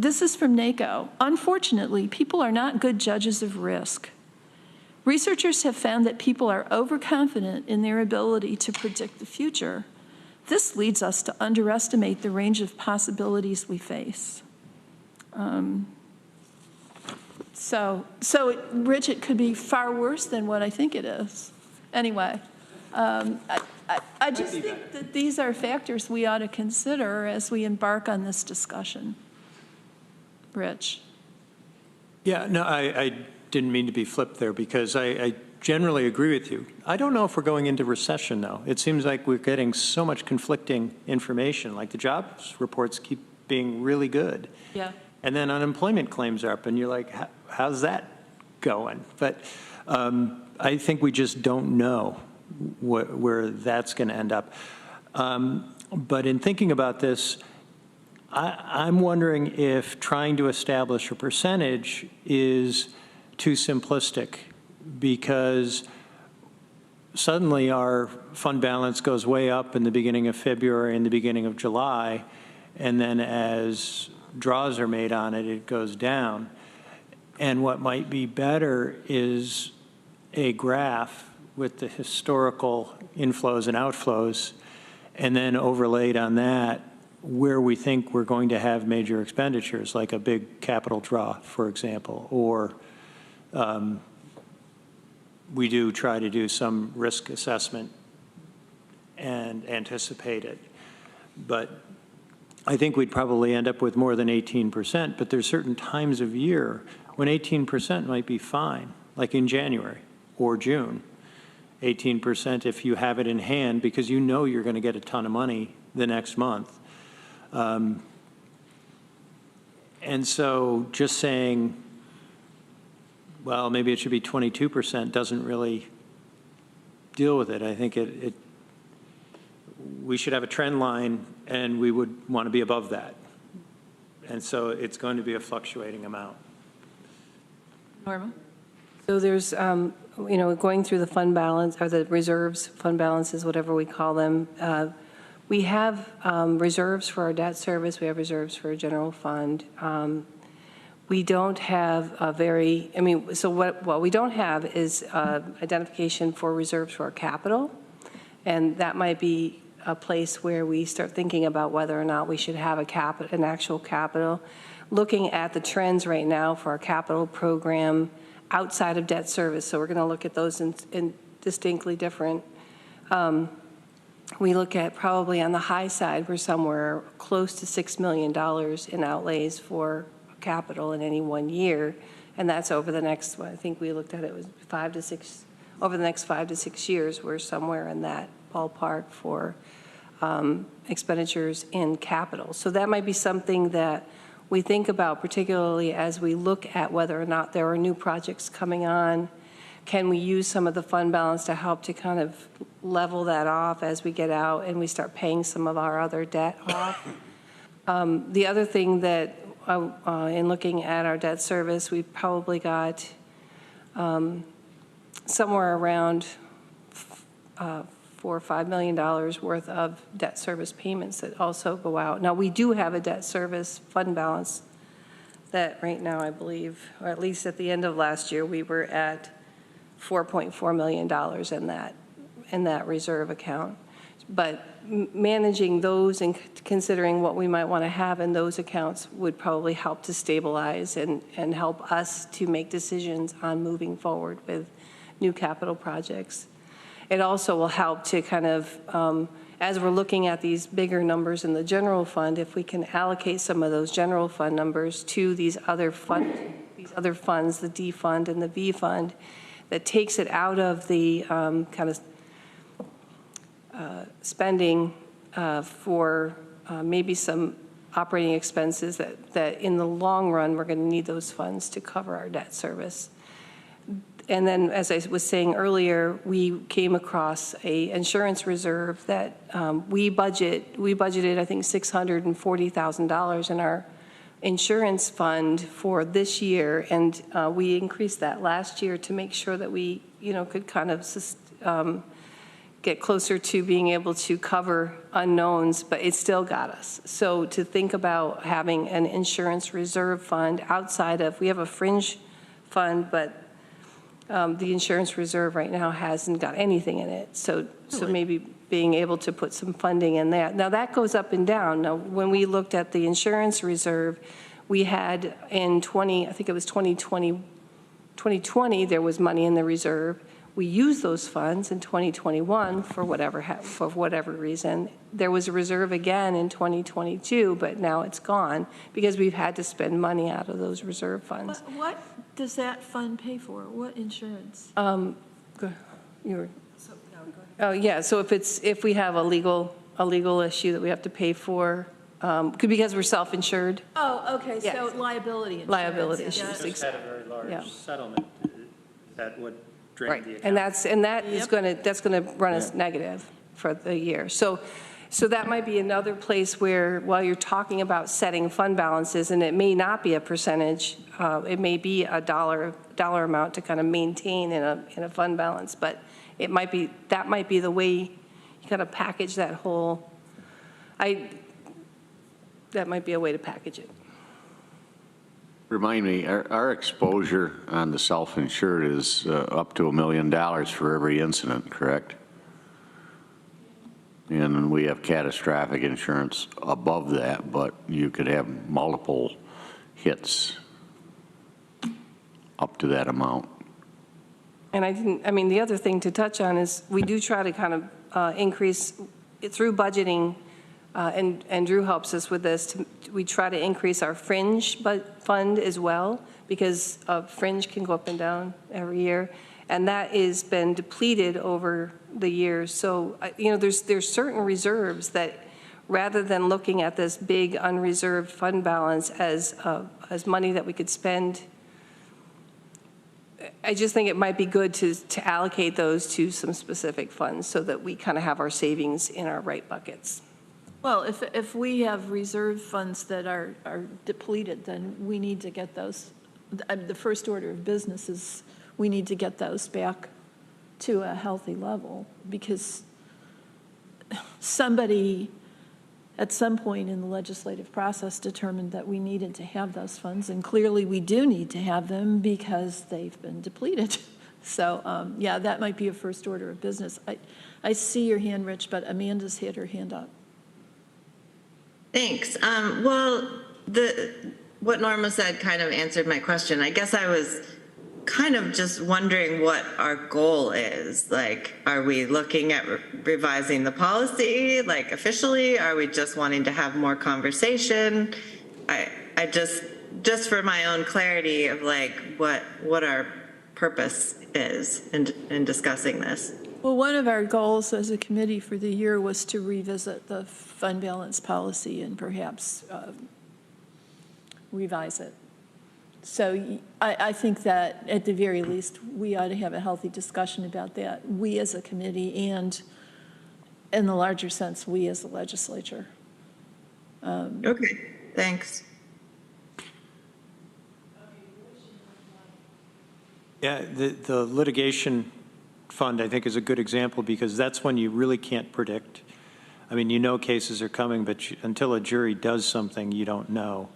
this is from NACO. Unfortunately, people are not good judges of risk. Researchers have found that people are overconfident in their ability to predict the future. This leads us to underestimate the range of possibilities we face. Rich, it could be far worse than what I think it is. Anyway, I just think that these are factors we ought to consider as we embark on this discussion. Rich. Yeah, no, I didn't mean to be flipped there, because I generally agree with you. I don't know if we're going into recession, though. It seems like we're getting so much conflicting information, like the jobs reports keep being really good. Yeah. And then unemployment claims are up, and you're like, how's that going? But I think we just don't know where that's going to end up. But in thinking about this, I'm wondering if trying to establish a percentage is too simplistic, because suddenly our fund balance goes way up in the beginning of February and the beginning of July, and then as draws are made on it, it goes down. And what might be better is a graph with the historical inflows and outflows, and then overlaid on that where we think we're going to have major expenditures, like a big capital draw, for example, or we do try to do some risk assessment and anticipate it. But I think we'd probably end up with more than 18%, but there's certain times of year when 18% might be fine, like in January or June. 18% if you have it in hand, because you know you're going to get a ton of money the next month. And so just saying, well, maybe it should be 22% doesn't really deal with it. I think we should have a trend line, and we would want to be above that. And so it's going to be a fluctuating amount. Norma? So there's, going through the fund balance, or the reserves, fund balances, whatever we call them. We have reserves for our debt service. We have reserves for a general fund. We don't have so what we don't have is identification for reserves for our capital. And that might be a place where we start thinking about whether or not we should have an actual capital. Looking at the trends right now for our capital program outside of debt service. So we're going to look at those in distinctly different. We look at probably on the high side, we're somewhere close to $6 million in outlays for capital in any 1 year. And that's over the next, I think we looked at it was over the next 5 to 6 years, we're somewhere in that ballpark for expenditures in capital. So that might be something that we think about, particularly as we look at whether or not there are new projects coming on. Can we use some of the fund balance to help to kind of level that off as we get out and we start paying some of our other debt off? The other thing that, in looking at our debt service, we've probably got somewhere around $4 or $5 million worth of debt service payments that also go out. Now, we do have a debt service fund balance that right now, I believe, or at least at the end of last year, we were at $4.4 million in that reserve account. But managing those and considering what we might want to have in those accounts would probably help to stabilize and help us to make decisions on moving forward with new capital projects. It also will help to kind of, as we're looking at these bigger numbers in the general fund, if we can allocate some of those general fund numbers to these other funds, the D fund and the V fund, that takes it out of the kind of spending for maybe some operating expenses that in the long run, we're going to need those funds to cover our debt service. And then, as I was saying earlier, we came across a insurance reserve that we budgeted, I think, $640,000 in our insurance fund for this year, and we increased that last year to make sure that we, could kind of get closer to being able to cover unknowns, but it still got us. So to think about having an insurance reserve fund outside of, we have a fringe fund, but the insurance reserve right now hasn't got anything in it. So maybe being able to put some funding in that. Now that goes up and down. Now, when we looked at the insurance reserve, we had in 2020, there was money in the reserve. We used those funds in 2021 for whatever reason. There was a reserve again in 2022, but now it's gone because we've had to spend money out of those reserve funds. What does that fund pay for? What insurance? Oh yeah. So if we have a legal issue that we have to pay for, because we're self-insured. Oh, okay. Yes. So liability insurance. Liability yeah. issues. Just had a very large settlement. That would drain Right, the account. and that is that's going to run us negative for the year. So that might be another place where, while you're talking about setting fund balances, and it may not be a percentage, it may be a dollar amount to kind of maintain in a fund balance, but that might be the way you kind of package that whole. That might be a way to package it. Remind me, our exposure on the self-insured is up to $1 million for every incident, correct? And we have catastrophic insurance above that, but you could have multiple hits up to that amount. And the other thing to touch on is we do try to kind of increase it through budgeting, and Drew helps us with this. We try to increase our fringe fund as well, because fringe can go up and down every year, and that has been depleted over the years. So there's certain reserves that, rather than looking at this big unreserved fund balance as money that we could spend, I just think it might be good to allocate those to some specific funds so that we kind of have our savings in our right buckets. Well, if we have reserve funds that are depleted, then we need to get those. The first order of business is we need to get those back to a healthy level, because somebody at some point in the legislative process determined that we needed to have those funds, and clearly we do need to have them because they've been depleted. So yeah, that might be a first order of business. I see your hand, Rich, but Amanda's had her hand up. Thanks. Well, what Norma said kind of answered my question. I guess I was kind of just wondering what our goal is. Like, are we looking at revising the policy, like officially? Are we just wanting to have more conversation? I just for my own clarity of like what our purpose is in discussing this. Well, one of our goals as a committee for the year was to revisit the fund balance policy and perhaps revise it. So I think that at the very least, we ought to have a healthy discussion about that, we as a committee, and in the larger sense, we as the legislature. Okay, thanks. Yeah, the litigation fund, I think, is a good example, because that's when you really can't predict. I mean, cases are coming, but until a jury does something, you don't know.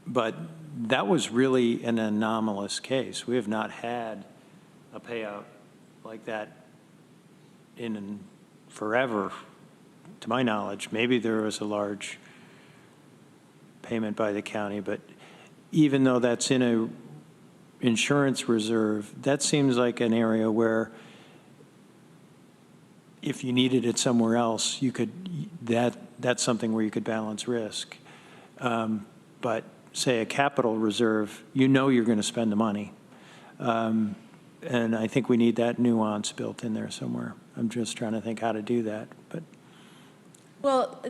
But that was really an anomalous case. We have not had a payout like that in forever, to my knowledge. Maybe there was a large payment by the county, but even though that's in a insurance reserve, that seems like an area where if you needed it somewhere else, you could, that's something where you could balance risk. But say a capital reserve, you know you're going to spend the money. And I think we need that nuance built in there somewhere. I'm just trying to think how to do that, but. Well,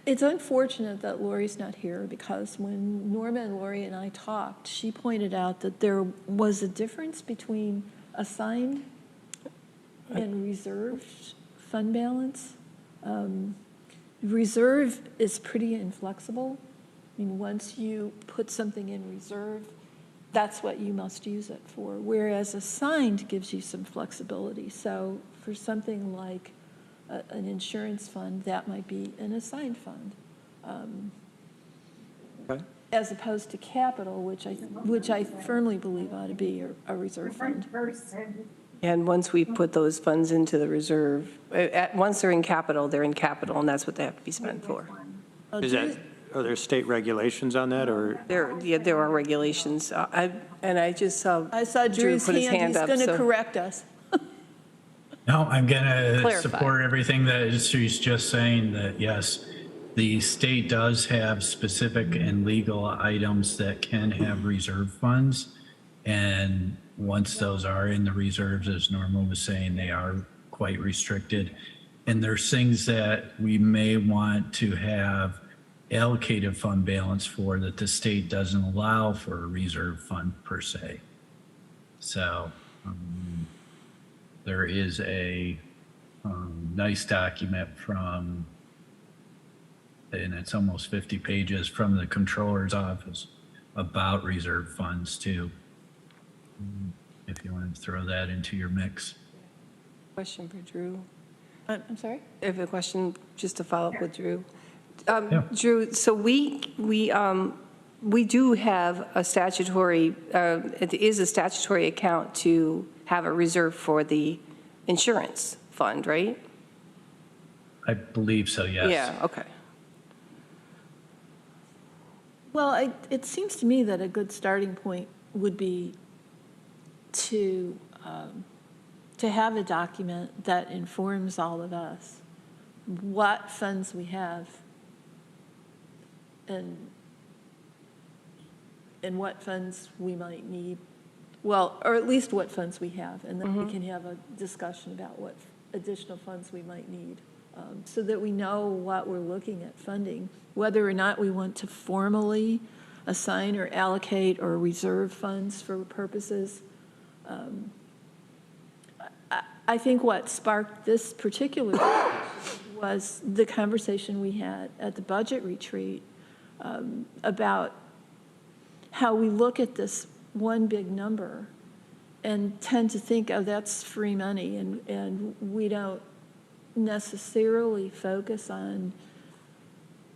it's unfortunate that Lori's not here, because when Norma and Lori and I talked, she pointed out that there was a difference between assigned and reserved fund balance. Reserve is pretty inflexible. I mean, once you put something in reserve, that's what you must use it for, whereas assigned gives you some flexibility. So for something like an insurance fund, that might be an assigned fund, Okay. as opposed to capital, which I firmly believe ought to be a reserve fund. And once we put those funds into the reserve, once they're in capital, and that's what they have to be spent for. Are there state regulations on that, or? There are regulations. I just saw I saw Drew Drew's put his hand hand. He's up. going to so- correct us. No, I'm going to Clarify. support everything that she's just saying, that yes, the state does have specific and legal items that can have reserve funds. And once those are in the reserves, as Norma was saying, they are quite restricted. And there's things that we may want to have allocated fund balance for that the state doesn't allow for a reserve fund per se. So there is a nice document from, and it's almost 50 pages, from the Comptroller's office about reserve funds too, if you want to throw that into your mix. Question for Drew. I'm sorry? I have a question just to follow up with Drew. Yeah. Drew, so we do have a statutory, it is a statutory account to have a reserve for the insurance fund, right? I believe so, yes. Yeah, okay. Well, it seems to me that a good starting point would be to have a document that informs all of us what funds we have and what funds we might need. Well, or at least what funds we have, and then we can have a discussion about what additional funds we might need, so that we know what we're looking at funding, whether or not we want to formally assign or allocate or reserve funds for purposes. I think what sparked this particular was the conversation we had at the budget retreat about how we look at this one big number and tend to think, oh, that's free money, and we don't necessarily focus on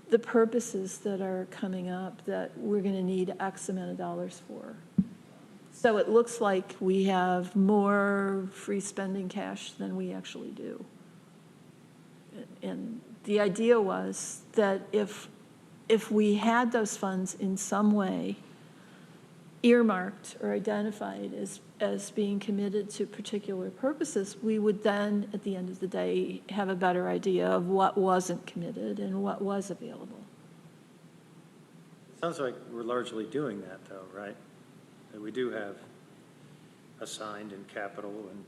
the purposes that are coming up that we're going to need X amount of dollars for. So it looks like we have more free spending cash than we actually do. And the idea was that if we had those funds in some way earmarked or identified as being committed to particular purposes, we would then, at the end of the day, have a better idea of what wasn't committed and what was available. Sounds like we're largely doing that, though, right? That we do have assigned and capital and.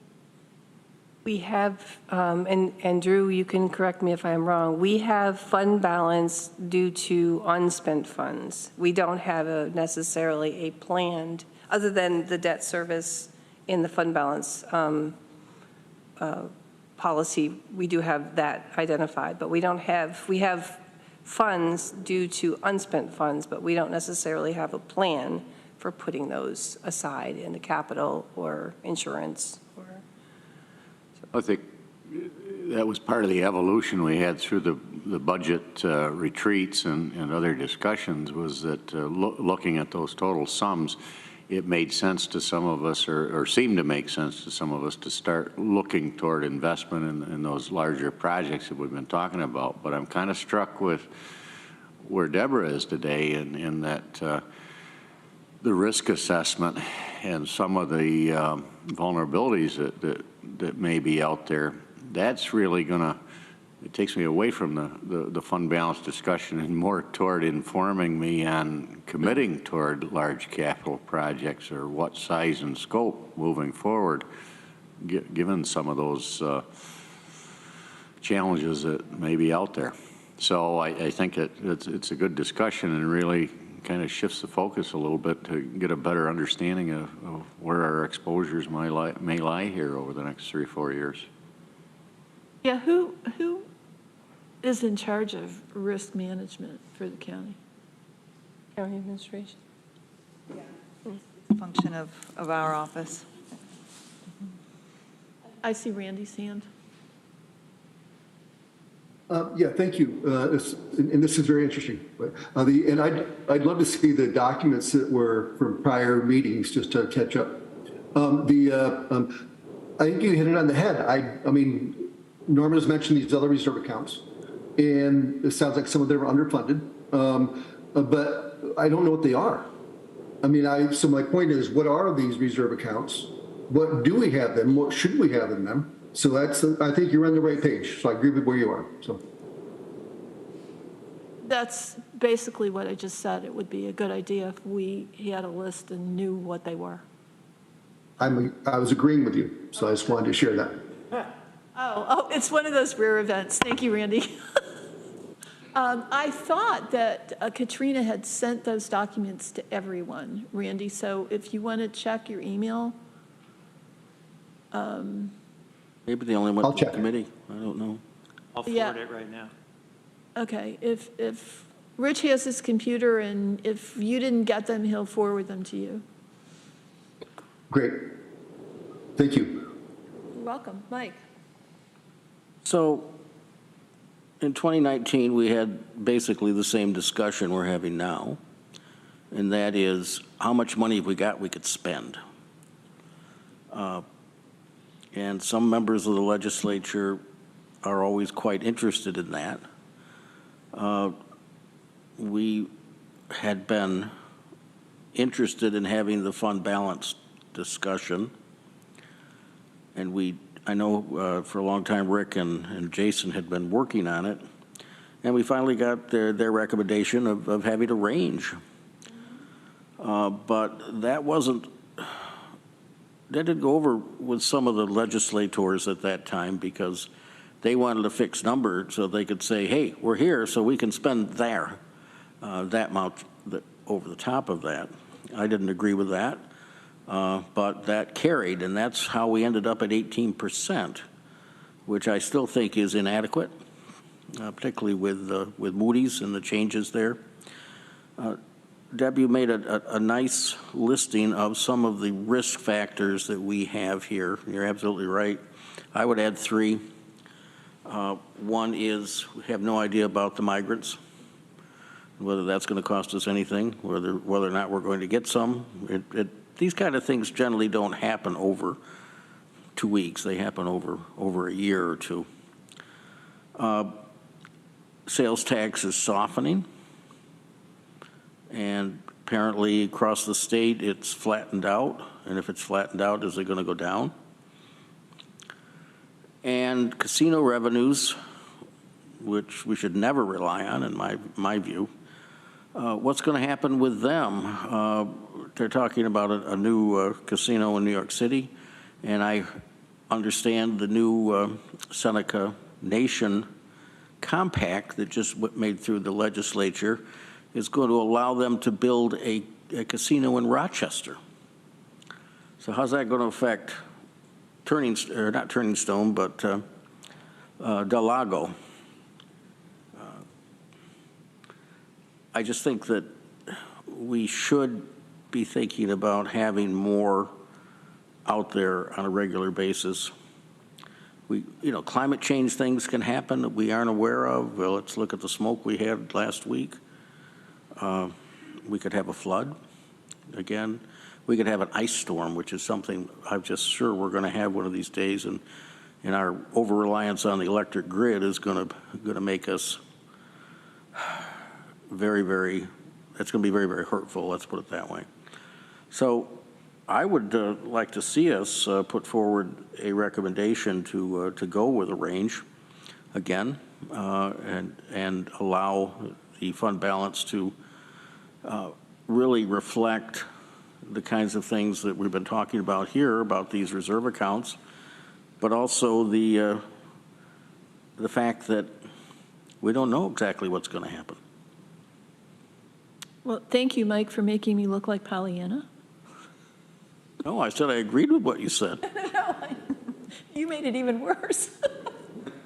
We have, and Drew, you can correct me if I'm wrong, we have fund balance due to unspent funds. We don't have necessarily a planned, other than the debt service in the fund balance policy, we do have that identified, but we have funds due to unspent funds, but we don't necessarily have a plan for putting those aside in the capital or insurance. I think that was part of the evolution we had through the budget retreats and other discussions, was that looking at those total sums, it made sense to some of us, or seemed to make sense to some of us, to start looking toward investment in those larger projects that we've been talking about. But I'm kind of struck with where Deborah is today in that the risk assessment and some of the vulnerabilities that may be out there that's really it takes me away from the fund balance discussion and more toward informing me on committing toward large capital projects or what size and scope moving forward, given some of those challenges that may be out there. So I think it's a good discussion and really kind of shifts the focus a little bit to get a better understanding of where our exposures may lie here over the next 3 or 4 years. Yeah, who is in charge of risk management for the county? County administration. It's a function of our office. I see Randy's hand. Yeah, thank you. And this is very interesting. And I'd love to see the documents that were from prior meetings just to catch up. I think you hit it on the head. I mean, Norman has mentioned these other reserve accounts, and it sounds like some of them are underfunded, but I don't know what they are. I mean, so my point is, what are these reserve accounts? What do we have them? What should we have in them? So I think you're on the right page. So I agree with where you are. So That's basically what I just said. It would be a good idea if we had a list and knew what they were. I was agreeing with you, so I just wanted to share that. Oh, it's one of those rare events. Thank you, Randy. I thought that Katrina had sent those documents to everyone, Randy. So if you want to check your email. Maybe they only went to the committee. I don't know. I'll forward it right now. Okay, if Rich has his computer and if you didn't get them, he'll forward them to you. Great. Thank you. You're welcome. Mike. So in 2019, we had basically the same discussion we're having now, and that is how much money have we got we could spend. And some members of the legislature are always quite interested in that. We had been interested in having the fund balance discussion, and I know for a long time Rick and Jason had been working on it, and we finally got their recommendation of having a range. But that didn't go over with some of the legislators at that time because they wanted a fixed number so they could say, hey, we're here so we can spend that amount over the top of that. I didn't agree with that, but that carried, and that's how we ended up at 18%, which I still think is inadequate, particularly with Moody's and the changes there. Deb, you made a nice listing of some of the risk factors that we have here. You're absolutely right. I would add 3. One is we have no idea about the migrants, whether that's going to cost us anything, whether or not we're going to get some. These kind of things generally don't happen over 2 weeks. They happen over a year or 2. Sales tax is softening. And apparently across the state, it's flattened out. And if it's flattened out, is it going to go down? And casino revenues, which we should never rely on, in my view. What's going to happen with them? They're talking about a new casino in New York City. And I understand the new Seneca Nation compact that just made through the legislature is going to allow them to build a casino in Rochester. So how's that going to affect not Turning Stone, but Del Lago? I just think that we should be thinking about having more out there on a regular basis. Climate change things can happen that we aren't aware of. Well, let's look at the smoke we had last week. We could have a flood again. We could have an ice storm, which is something I'm just sure we're going to have one of these days, and our over-reliance on the electric grid is going to make us very, very, it's going to be very, very hurtful, let's put it that way. So I would like to see us put forward a recommendation to go with a range again, and allow the fund balance to really reflect the kinds of things that we've been talking about here, about these reserve accounts, but also the fact that we don't know exactly what's going to happen. Well, thank you, Mike, for making me look like Pollyanna. No, I said I agreed with what you said. No, you made it even worse.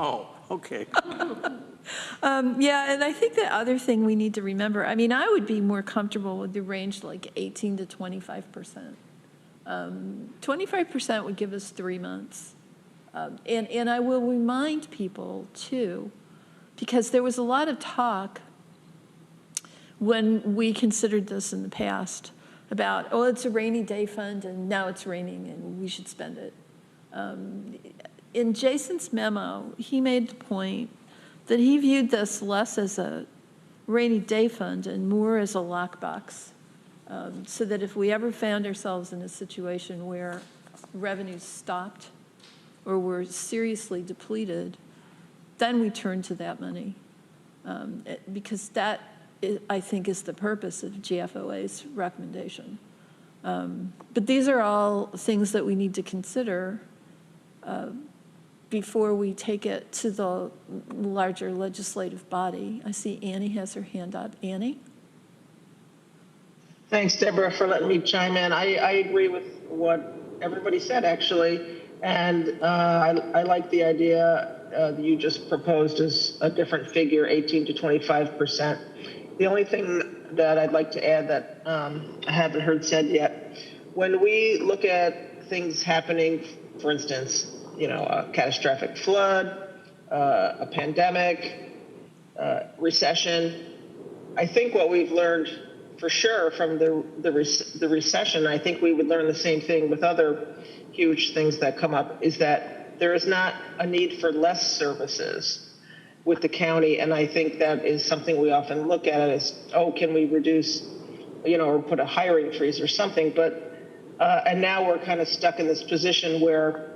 Oh, okay. Yeah, and I think the other thing we need to remember, I mean, I would be more comfortable with the range like 18 to 25%. 25% would give us 3 months. And I will remind people, too, because there was a lot of talk when we considered this in the past about, oh, it's a rainy day fund, and now it's raining, and we should spend it. In Jason's memo, he made the point that he viewed this less as a rainy day fund and more as a lockbox, so that if we ever found ourselves in a situation where revenues stopped or were seriously depleted, then we turn to that money, because that, I think, is the purpose of GFOA's recommendation. But these are all things that we need to consider before we take it to the larger legislative body. I see Annie has her hand up. Annie? Thanks, Deborah, for letting me chime in. I agree with what everybody said, actually. And I like the idea that you just proposed as a different figure, 18 to 25%. The only thing that I'd like to add that I haven't heard said yet, when we look at things happening, for instance, you know, a catastrophic flood, a pandemic, recession, I think what we've learned for sure from the recession, I think we would learn the same thing with other huge things that come up, is that there is not a need for less services with the county. And I think that is something we often look at as, oh, can we reduce, you know, or put a hiring freeze or something. But, and now we're kind of stuck in this position where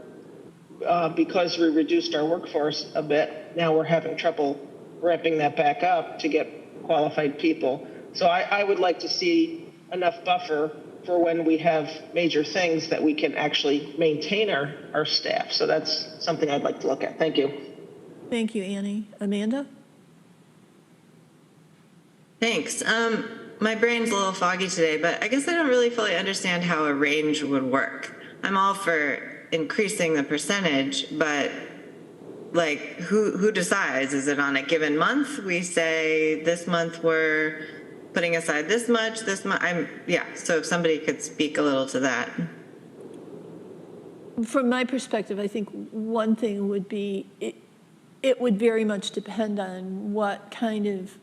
because we reduced our workforce a bit, now we're having trouble ramping that back up to get qualified people. So I would like to see enough buffer for when we have major things that we can actually maintain our staff. So that's something I'd like to look at. Thank you. Thank you, Annie. Amanda? Thanks. My brain's a little foggy today, but I guess I don't really fully understand how a range would work. I'm all for increasing the percentage, but like who decides? Is it on a given month? We say this month we're putting aside this much, this month. So if somebody could speak a little to that. From my perspective, I think one thing would be it would very much depend on what kind of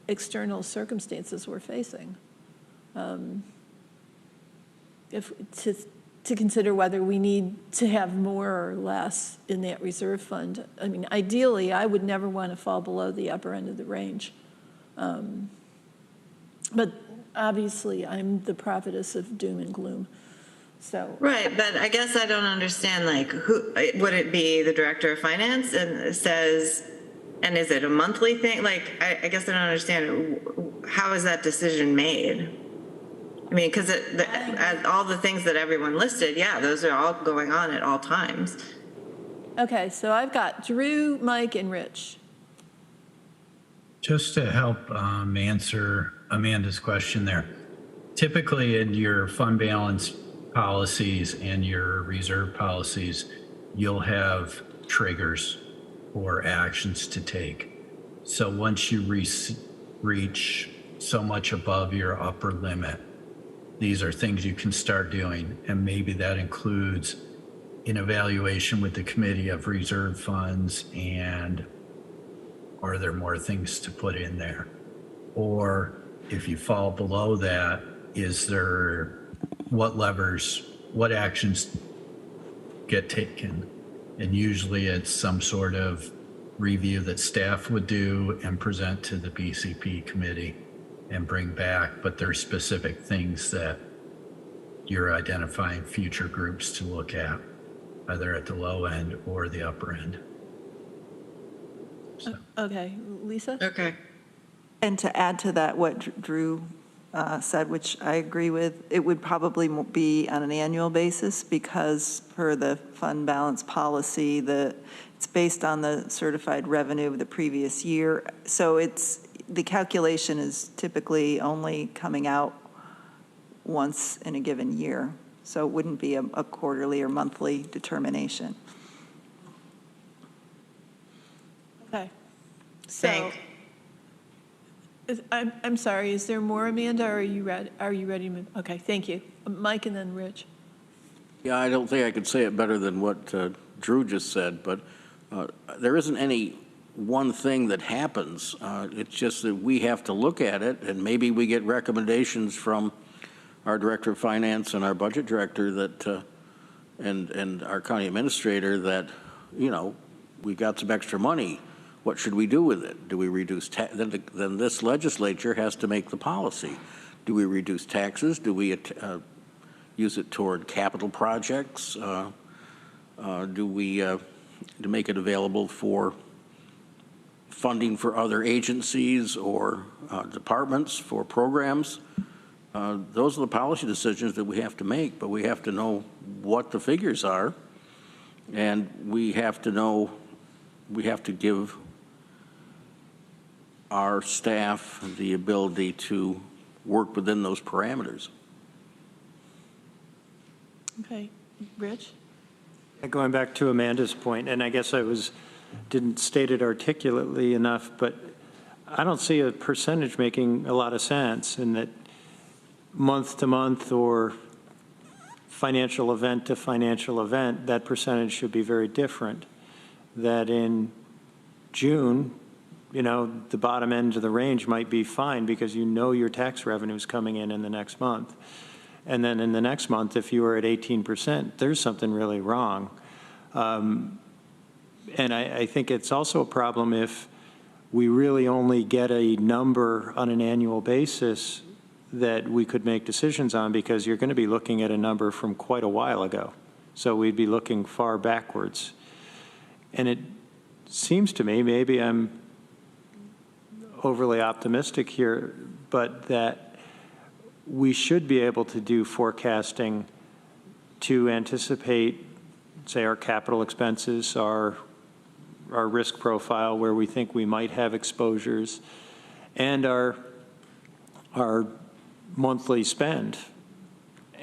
external circumstances we're facing. To consider whether we need to have more or less in that reserve fund. I mean, ideally, I would never want to fall below the upper end of the range. But obviously, I'm the prophetess of doom and gloom. So right, but I guess I don't understand, like, who would it be? The director of finance and says, and is it a monthly thing? Like, I guess I don't understand, how is that decision made? I mean, because all the things that everyone listed, yeah, those are all going on at all times. Okay, so I've got Drew, Mike, and Rich. Just to help answer Amanda's question there, typically in your fund balance policies and your reserve policies, you'll have triggers or actions to take. So once you reach so much above your upper limit, these are things you can start doing. And maybe that includes an evaluation with the committee of reserve funds, and are there more things to put in there? Or if you fall below that, is there, what actions get taken? And usually it's some sort of review that staff would do and present to the BCP committee and bring back, but there's specific things that you're identifying future groups to look at, either at the low end or the upper end. So. Okay, Lisa? Okay. And to add to that, what Drew said, which I agree with, it would probably be on an annual basis because per the fund balance policy, it's based on the certified revenue of the previous year. So the calculation is typically only coming out once in a given year. So it wouldn't be a quarterly or monthly determination. Okay. So, I'm sorry, is there more, Amanda, or are you ready to move? Okay, thank you. Mike and then Rich. Yeah, I don't think I could say it better than what Drew just said, but there isn't any one thing that happens. It's just that we have to look at it, and maybe we get recommendations from our Director of Finance and our Budget Director that, and our County Administrator that, you know, we got some extra money. What should we do with it? Do we reduce then this legislature has to make the policy. Do we reduce taxes? Do we use it toward capital projects? Do we to make it available for funding for other agencies or departments for programs? Those are the policy decisions that we have to make, but we have to know what the figures are, and we have to give our staff the ability to work within those parameters. Okay, Rich? Going back to Amanda's point, and I guess I didn't state it articulately enough, but I don't see a percentage making a lot of sense in that month to month or financial event to financial event, that percentage should be very different. That in June, you know, the bottom end of the range might be fine because you know your tax revenue is coming in the next month. And then in the next month, if you are at 18%, there's something really wrong. And I think it's also a problem if we really only get a number on an annual basis that we could make decisions on, because you're going to be looking at a number from quite a while ago. So we'd be looking far backwards. And it seems to me, maybe I'm overly optimistic here, but that we should be able to do forecasting to anticipate, say, our capital expenses, our risk profile, where we think we might have exposures, and our monthly spend,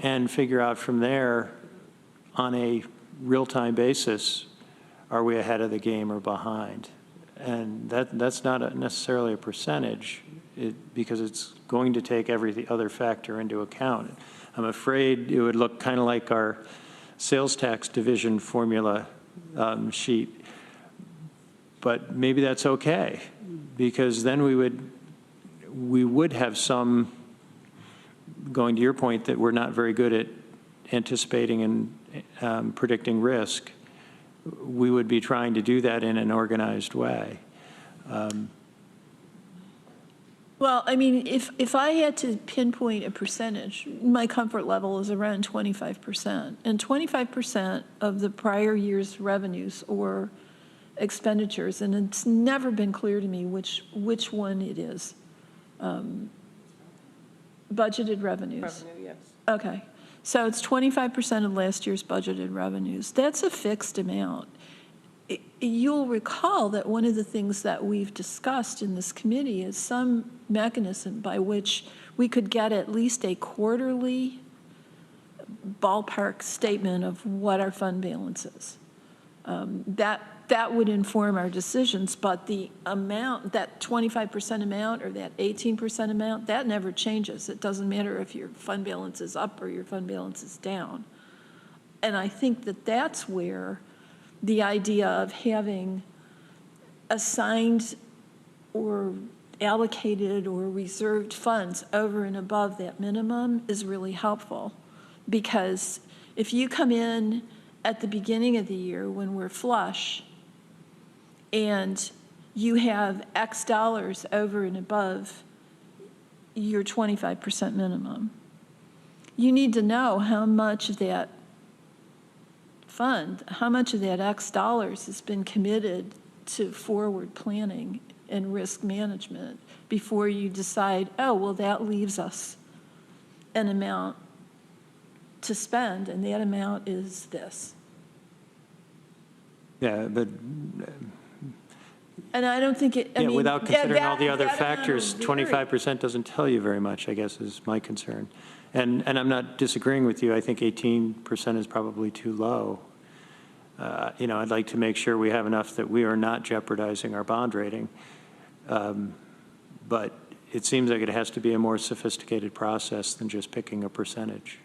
and figure out from there on a real-time basis, are we ahead of the game or behind? And that's not necessarily a percentage, because it's going to take every other factor into account. I'm afraid it would look kind of like our sales tax division formula sheet, but maybe that's okay, because then we would have some, going to your point, that we're not very good at anticipating and predicting risk. We would be trying to do that in an organized way. Well, I mean, if I had to pinpoint a percentage, my comfort level is around 25%. And 25% of the prior year's revenues or expenditures, and it's never been clear to me which one it is. Budgeted revenues. Revenue, yes. Okay. So it's 25% of last year's budgeted revenues. That's a fixed amount. You'll recall that one of the things that we've discussed in this committee is some mechanism by which we could get at least a quarterly ballpark statement of what our fund balance is. That would inform our decisions, but the amount, that 25% amount or that 18% amount, that never changes. It doesn't matter if your fund balance is up or your fund balance is down. And I think that that's where the idea of having assigned or allocated or reserved funds over and above that minimum is really helpful. Because if you come in at the beginning of the year when we're flush and you have X dollars over and above your 25% minimum, you need to know how much of that fund, how much of that X dollars has been committed to forward planning and risk management before you decide, oh, well, that leaves us an amount to spend, and that amount is this. Yeah, but And I don't think it, I mean, without considering all the other that factors, amount will vary. 25% doesn't tell you very much, I guess, is my concern. And I'm not disagreeing with you. I think 18% is probably too low. You know, I'd like to make sure we have enough that we are not jeopardizing our bond rating. But it seems like it has to be a more sophisticated process than just picking a percentage.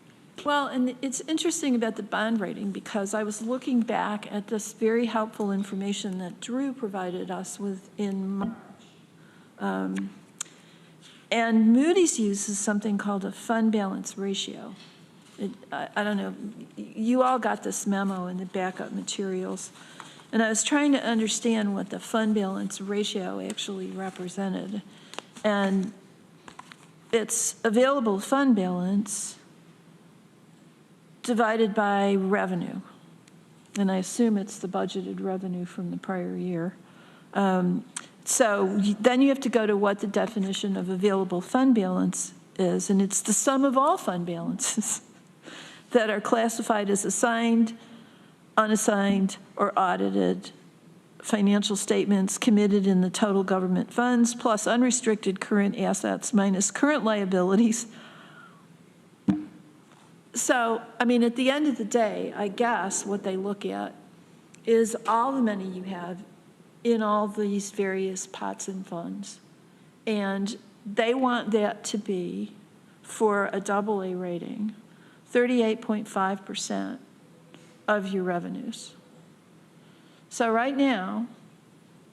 Well, and it's interesting about the bond rating because I was looking back at this very helpful information that Drew provided us with in March. And Moody's uses something called a fund balance ratio. I don't know, you all got this memo in the backup materials. And I was trying to understand what the fund balance ratio actually represented. And it's available fund balance divided by revenue. And I assume it's the budgeted revenue from the prior year. So then you have to go to what the definition of available fund balance is, and it's the sum of all fund balances that are classified as assigned, unassigned, or audited financial statements committed in the total government funds, plus unrestricted current assets minus current liabilities. So, I mean, at the end of the day, I guess what they look at is all the money you have in all these various pots and funds. And they want that to be, for a AA rating, 38.5% of your revenues. So right now,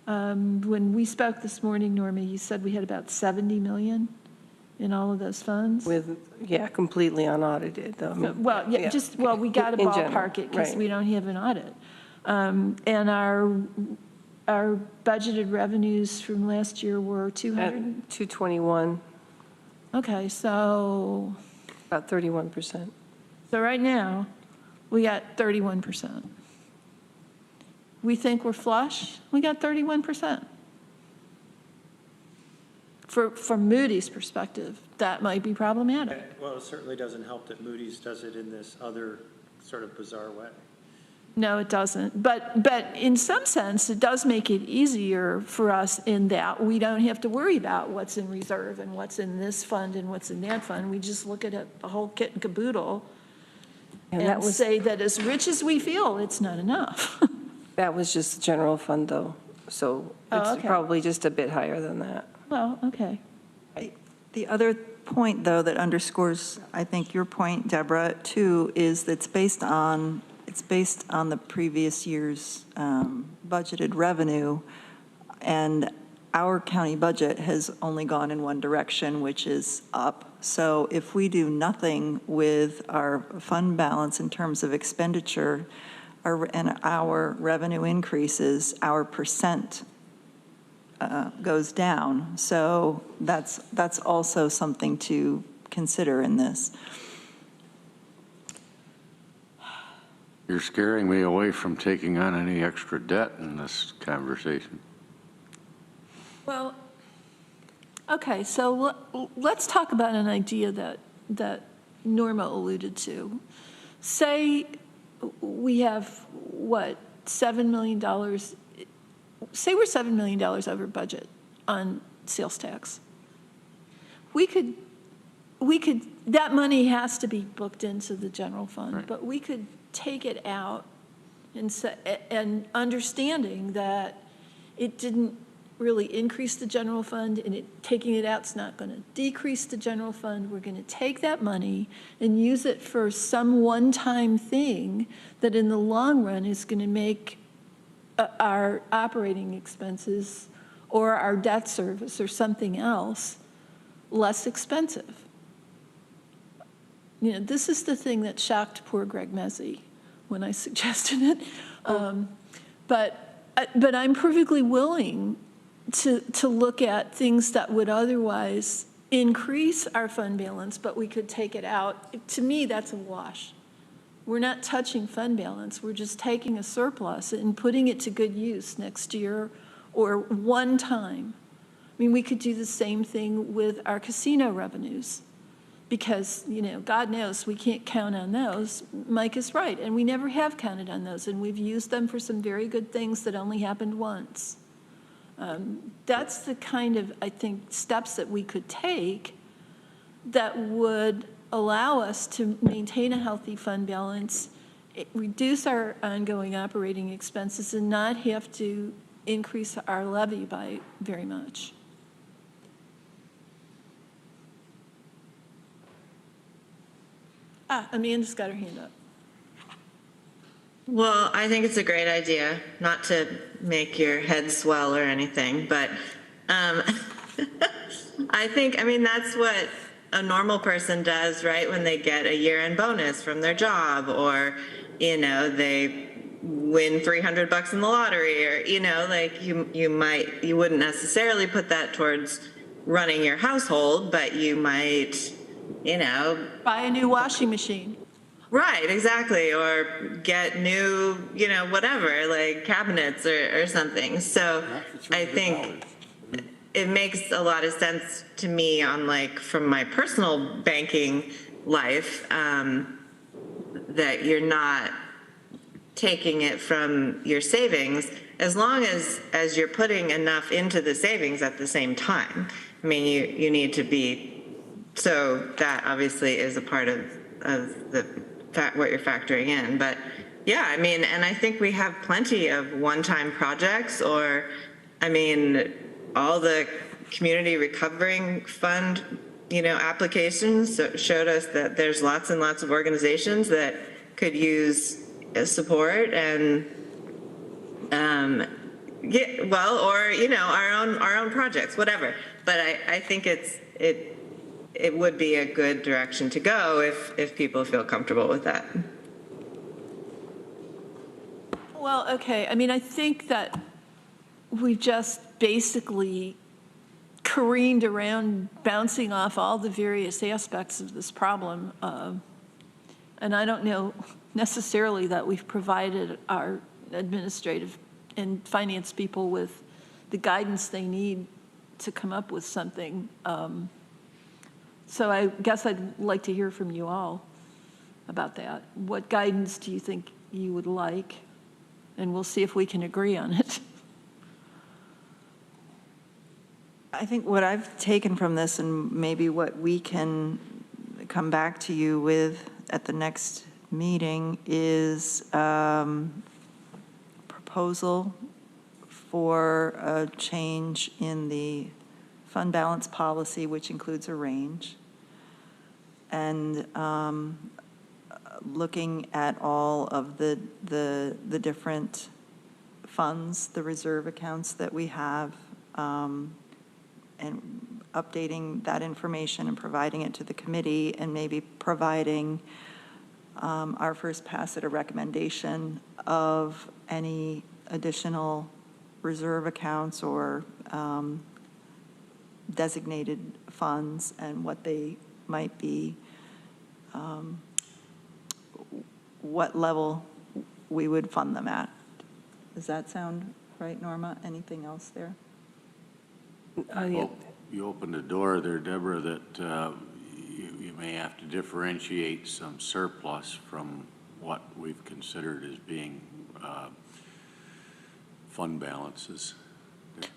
when we spoke this morning, Norma, you said we had about 70 million in all of those funds? With, yeah, completely unaudited, though. I mean, Well, yeah, just, well, we got to In general, ballpark it because right. we don't have an audit. And our budgeted revenues from last year were 200? At 221, Okay, so about 31%. right now, we got 31%. We think we're flush, we got 31%. From Moody's perspective, that might be problematic. Well, it certainly doesn't help that Moody's does it in this other sort of bizarre way. No, it doesn't. But in some sense, it does make it easier for us in that we don't have to worry about what's in reserve and what's in this fund and what's in that fund. We just look at it, the whole kit and caboodle and say that as rich as we feel, it's not enough. That was just the general fund, though. So it's okay. probably just a bit higher than that. Well, okay. The other point, though, that underscores, I think, your point, Deborah, too, is that it's based on the previous year's budgeted revenue, and our county budget has only gone in one direction, which is up. So if we do nothing with our fund balance in terms of expenditure and our revenue increases, our percent goes down. So that's also something to consider in this. You're scaring me away from taking on any extra debt in this conversation. Well, okay, so let's talk about an idea that Norma alluded to. Say we have, what, $7 million, say we're $7 million over budget on sales tax. We could, that money has to be booked into the general fund, Right. but we could take it out and understanding that it didn't really increase the general fund, and taking it out's not going to decrease the general fund. We're going to take that money and use it for some one-time thing that in the long run is going to make our operating expenses or our debt service or something else less expensive. You know, this is the thing that shocked poor Greg Mezzi when I suggested it. But I'm perfectly willing to look at things that would otherwise increase our fund balance, but we could take it out. To me, that's a wash. We're not touching fund balance. We're just taking a surplus and putting it to good use next year or one time. I mean, we could do the same thing with our casino revenues because, you know, God knows we can't count on those. Mike is right, and we never have counted on those, and we've used them for some very good things that only happened once. That's the kind of, I think, steps that we could take that would allow us to maintain a healthy fund balance, reduce our ongoing operating expenses, and not have to increase our levy by very much. Amanda's got her hand up. Well, I think it's a great idea, not to make your head swell or anything, but I think, I mean, that's what a normal person does, right? When they get a year-end bonus from their job, or, you know, they win $300 in the lottery, or, you know, like you wouldn't necessarily put that towards running your household, but you might, you know, buy a new washing machine. Right, exactly. Or get new, you know, whatever, like cabinets or something. So I think it makes a lot of sense to me on, like, from my personal banking life, that you're not taking it from your savings, as long as you're putting enough into the savings at the same time. I mean, you need to be, so that obviously is a part of the what you're factoring in. But yeah, I mean, and I think we have plenty of one-time projects, or, I mean, all the community recovering fund, you know, applications showed us that there's lots and lots of organizations that could use support, and yeah, well, or, you know, our own projects, whatever. But I think it would be a good direction to go if people feel comfortable with that. Well, okay. I mean, I think that we've just basically careened around, bouncing off all the various aspects of this problem. And I don't know necessarily that we've provided our administrative and finance people with the guidance they need to come up with something. So I guess I'd like to hear from you all about that. What guidance do you think you would like? And we'll see if we can agree on it. I think what I've taken from this, and maybe what we can come back to you with at the next meeting, is proposal for a change in the fund balance policy, which includes a range, and looking at all of the different funds, the reserve accounts that we have, and updating that information and providing it to the committee, and maybe providing our first pass at a recommendation of any additional reserve accounts or designated funds and what they might be, what level we would fund them at. Does that sound right, Norma? Anything else there? Yeah. You opened a door there, Deborah, that you may have to differentiate some surplus from what we've considered as being fund balances.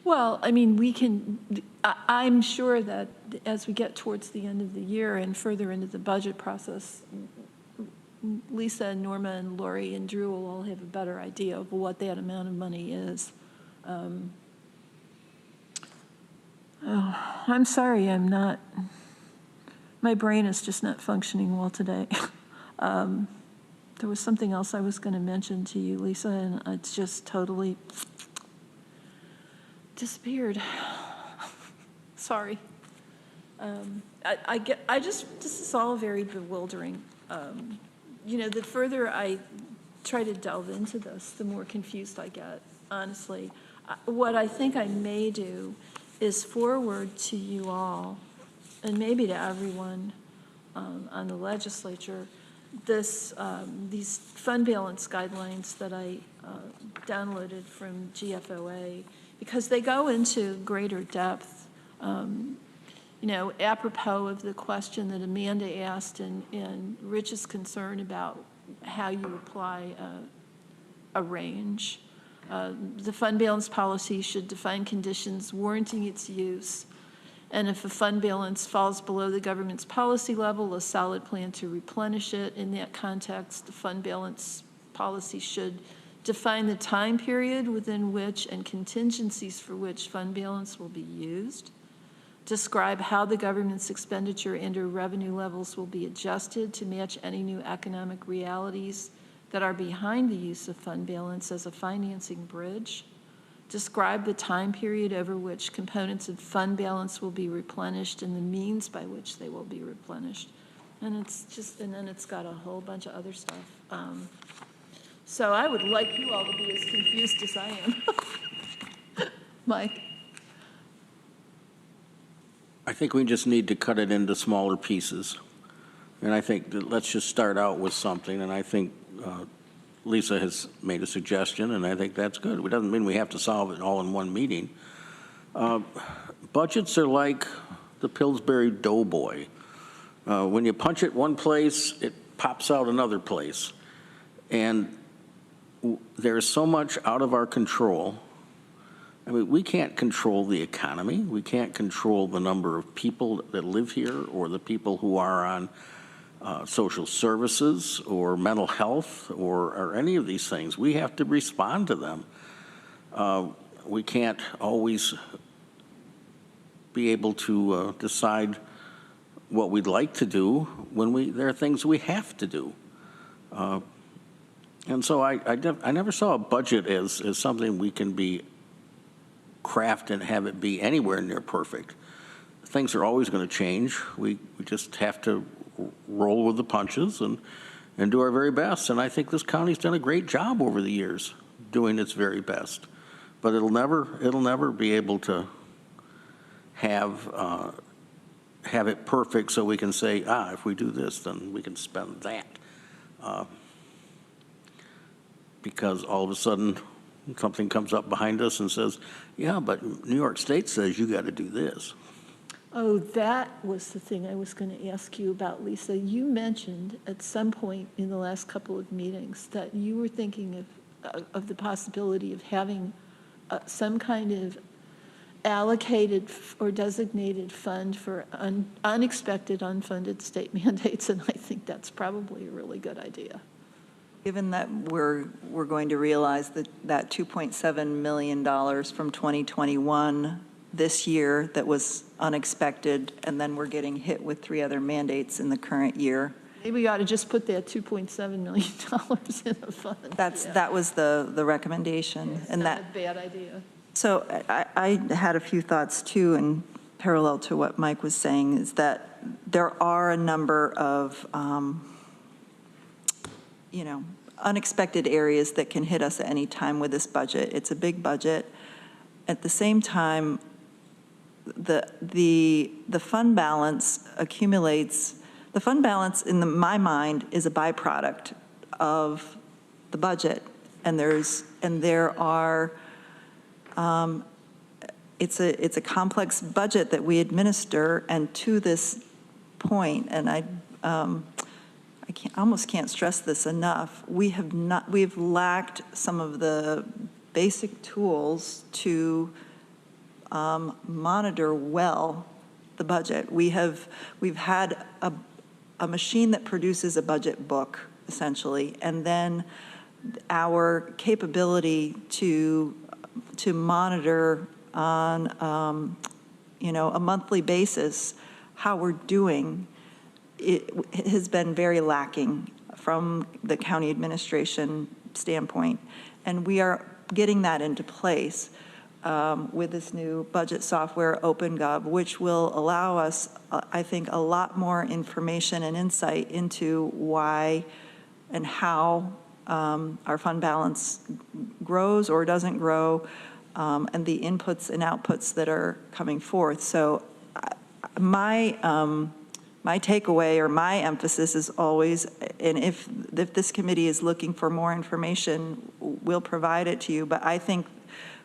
Well, I mean, we can, I'm sure that as we get towards the end of the year and further into the budget process, Lisa and Norma and Lori and Drew will all have a better idea of what that amount of money is. I'm sorry, my brain is just not functioning well today. There was something else I was going to mention to you, Lisa, and it's just totally disappeared. Sorry. This is all very bewildering. You know, the further I try to delve into this, the more confused I get, honestly. What I think I may do is forward to you all and maybe to everyone on the legislature, these fund balance guidelines that I downloaded from GFOA, because they go into greater depth, apropos of the question that Amanda asked and Rich's concern about how you apply a range. The fund balance policy should define conditions warranting its use, and if a fund balance falls below the government's policy level, a solid plan to replenish it. In that context, the fund balance policy should define the time period within which and contingencies for which fund balance will be used, describe how the government's expenditure and/or revenue levels will be adjusted to match any new economic realities that are behind the use of fund balance as a financing bridge, describe the time period over which components of fund balance will be replenished and the means by which they will be replenished. And then it's got a whole bunch of other stuff. So I would like you all to be as confused as I am. Mike? I think we just need to cut it into smaller pieces. And I think that let's just start out with something, and I think Lisa has made a suggestion, and I think that's good. It doesn't mean we have to solve it all in one meeting. Budgets are like the Pillsbury Doughboy. When you punch it one place, it pops out another place. And there's so much out of our control. I mean, we can't control the economy. We can't control the number of people that live here or the people who are on social services or mental health or any of these things. We have to respond to them. We can't always be able to decide what we'd like to do when there are things we have to do. And so I never saw a budget as something we can be craft and have it be anywhere near perfect. Things are always going to change. We just have to roll with the punches and do our very best. And I think this county's done a great job over the years doing its very best. But it'll never be able to have it perfect so we can say, if we do this, then we can spend that. Because all of a sudden something comes up behind us and says, yeah, but New York State says you got to do this. Oh, that was the thing I was going to ask you about, Lisa. You mentioned at some point in the last couple of meetings that you were thinking of the possibility of having some kind of allocated or designated fund for unexpected unfunded state mandates, and I think that's probably a really good idea. Given that we're going to realize that $2.7 million from 2021 this year that was unexpected, and then we're getting hit with 3 other mandates in the current year. Maybe we ought to just put that $2.7 million in a fund. That was the recommendation. It's and not a bad idea. So I had a few thoughts too, in parallel to what Mike was saying, is that there are a number of unexpected areas that can hit us at any time with this budget. It's a big budget. At the same time, the fund balance accumulates. The fund balance, my mind, is a byproduct of the budget, it's a complex budget that we administer, and to this point, and I almost can't stress this enough, we've lacked some of the basic tools to monitor well the budget. We've had a machine that produces a budget book, essentially, and then our capability to monitor on a monthly basis how we're doing, it has been very lacking from the county administration standpoint. And we are getting that into place with this new budget software, OpenGov, which will allow us, I think, a lot more information and insight into why and how our fund balance grows or doesn't grow, and the inputs and outputs that are coming forth. So my takeaway or my emphasis is always, and if this committee is looking for more information, we'll provide it to you, but I think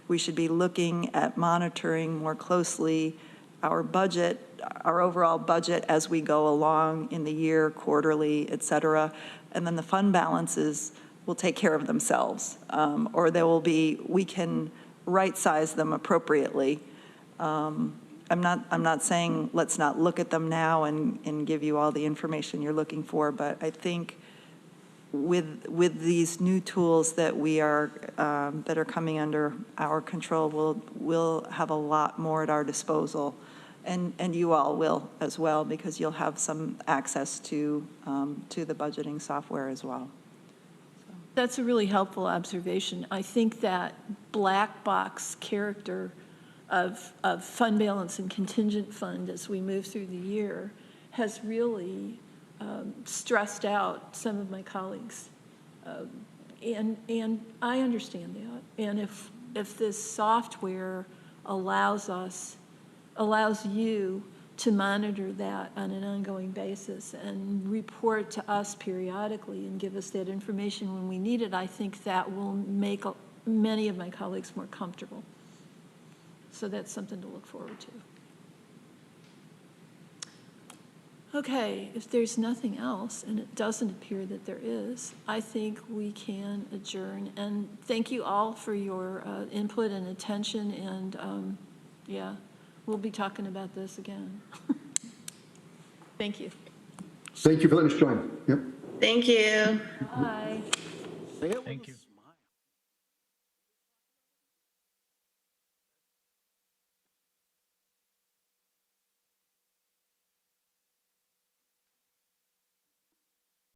we should be looking at monitoring more closely our budget, our overall budget as we go along in the year, quarterly, et cetera. And then the fund balances will take care of themselves, or we can right-size them appropriately. I'm not saying let's not look at them now and give you all the information you're looking for, but I think with these new tools that that are coming under our control, we'll have a lot more at our disposal, and you all will as well, because you'll have some access to the budgeting software as well. That's a really helpful observation. I think that black box character of fund balance and contingent fund as we move through the year has really stressed out some of my colleagues. And I understand that. And if this software allows you to monitor that on an ongoing basis and report to us periodically and give us that information when we need it, I think that will make many of my colleagues more comfortable. So that's something to look forward to. Okay, if there's nothing else, and it doesn't appear that there is, I think we can adjourn. And thank you all for your input and attention. And yeah, we'll be talking about this again. Thank you. Thank you for letting us join. Yep. Thank you. Bye. Thank you.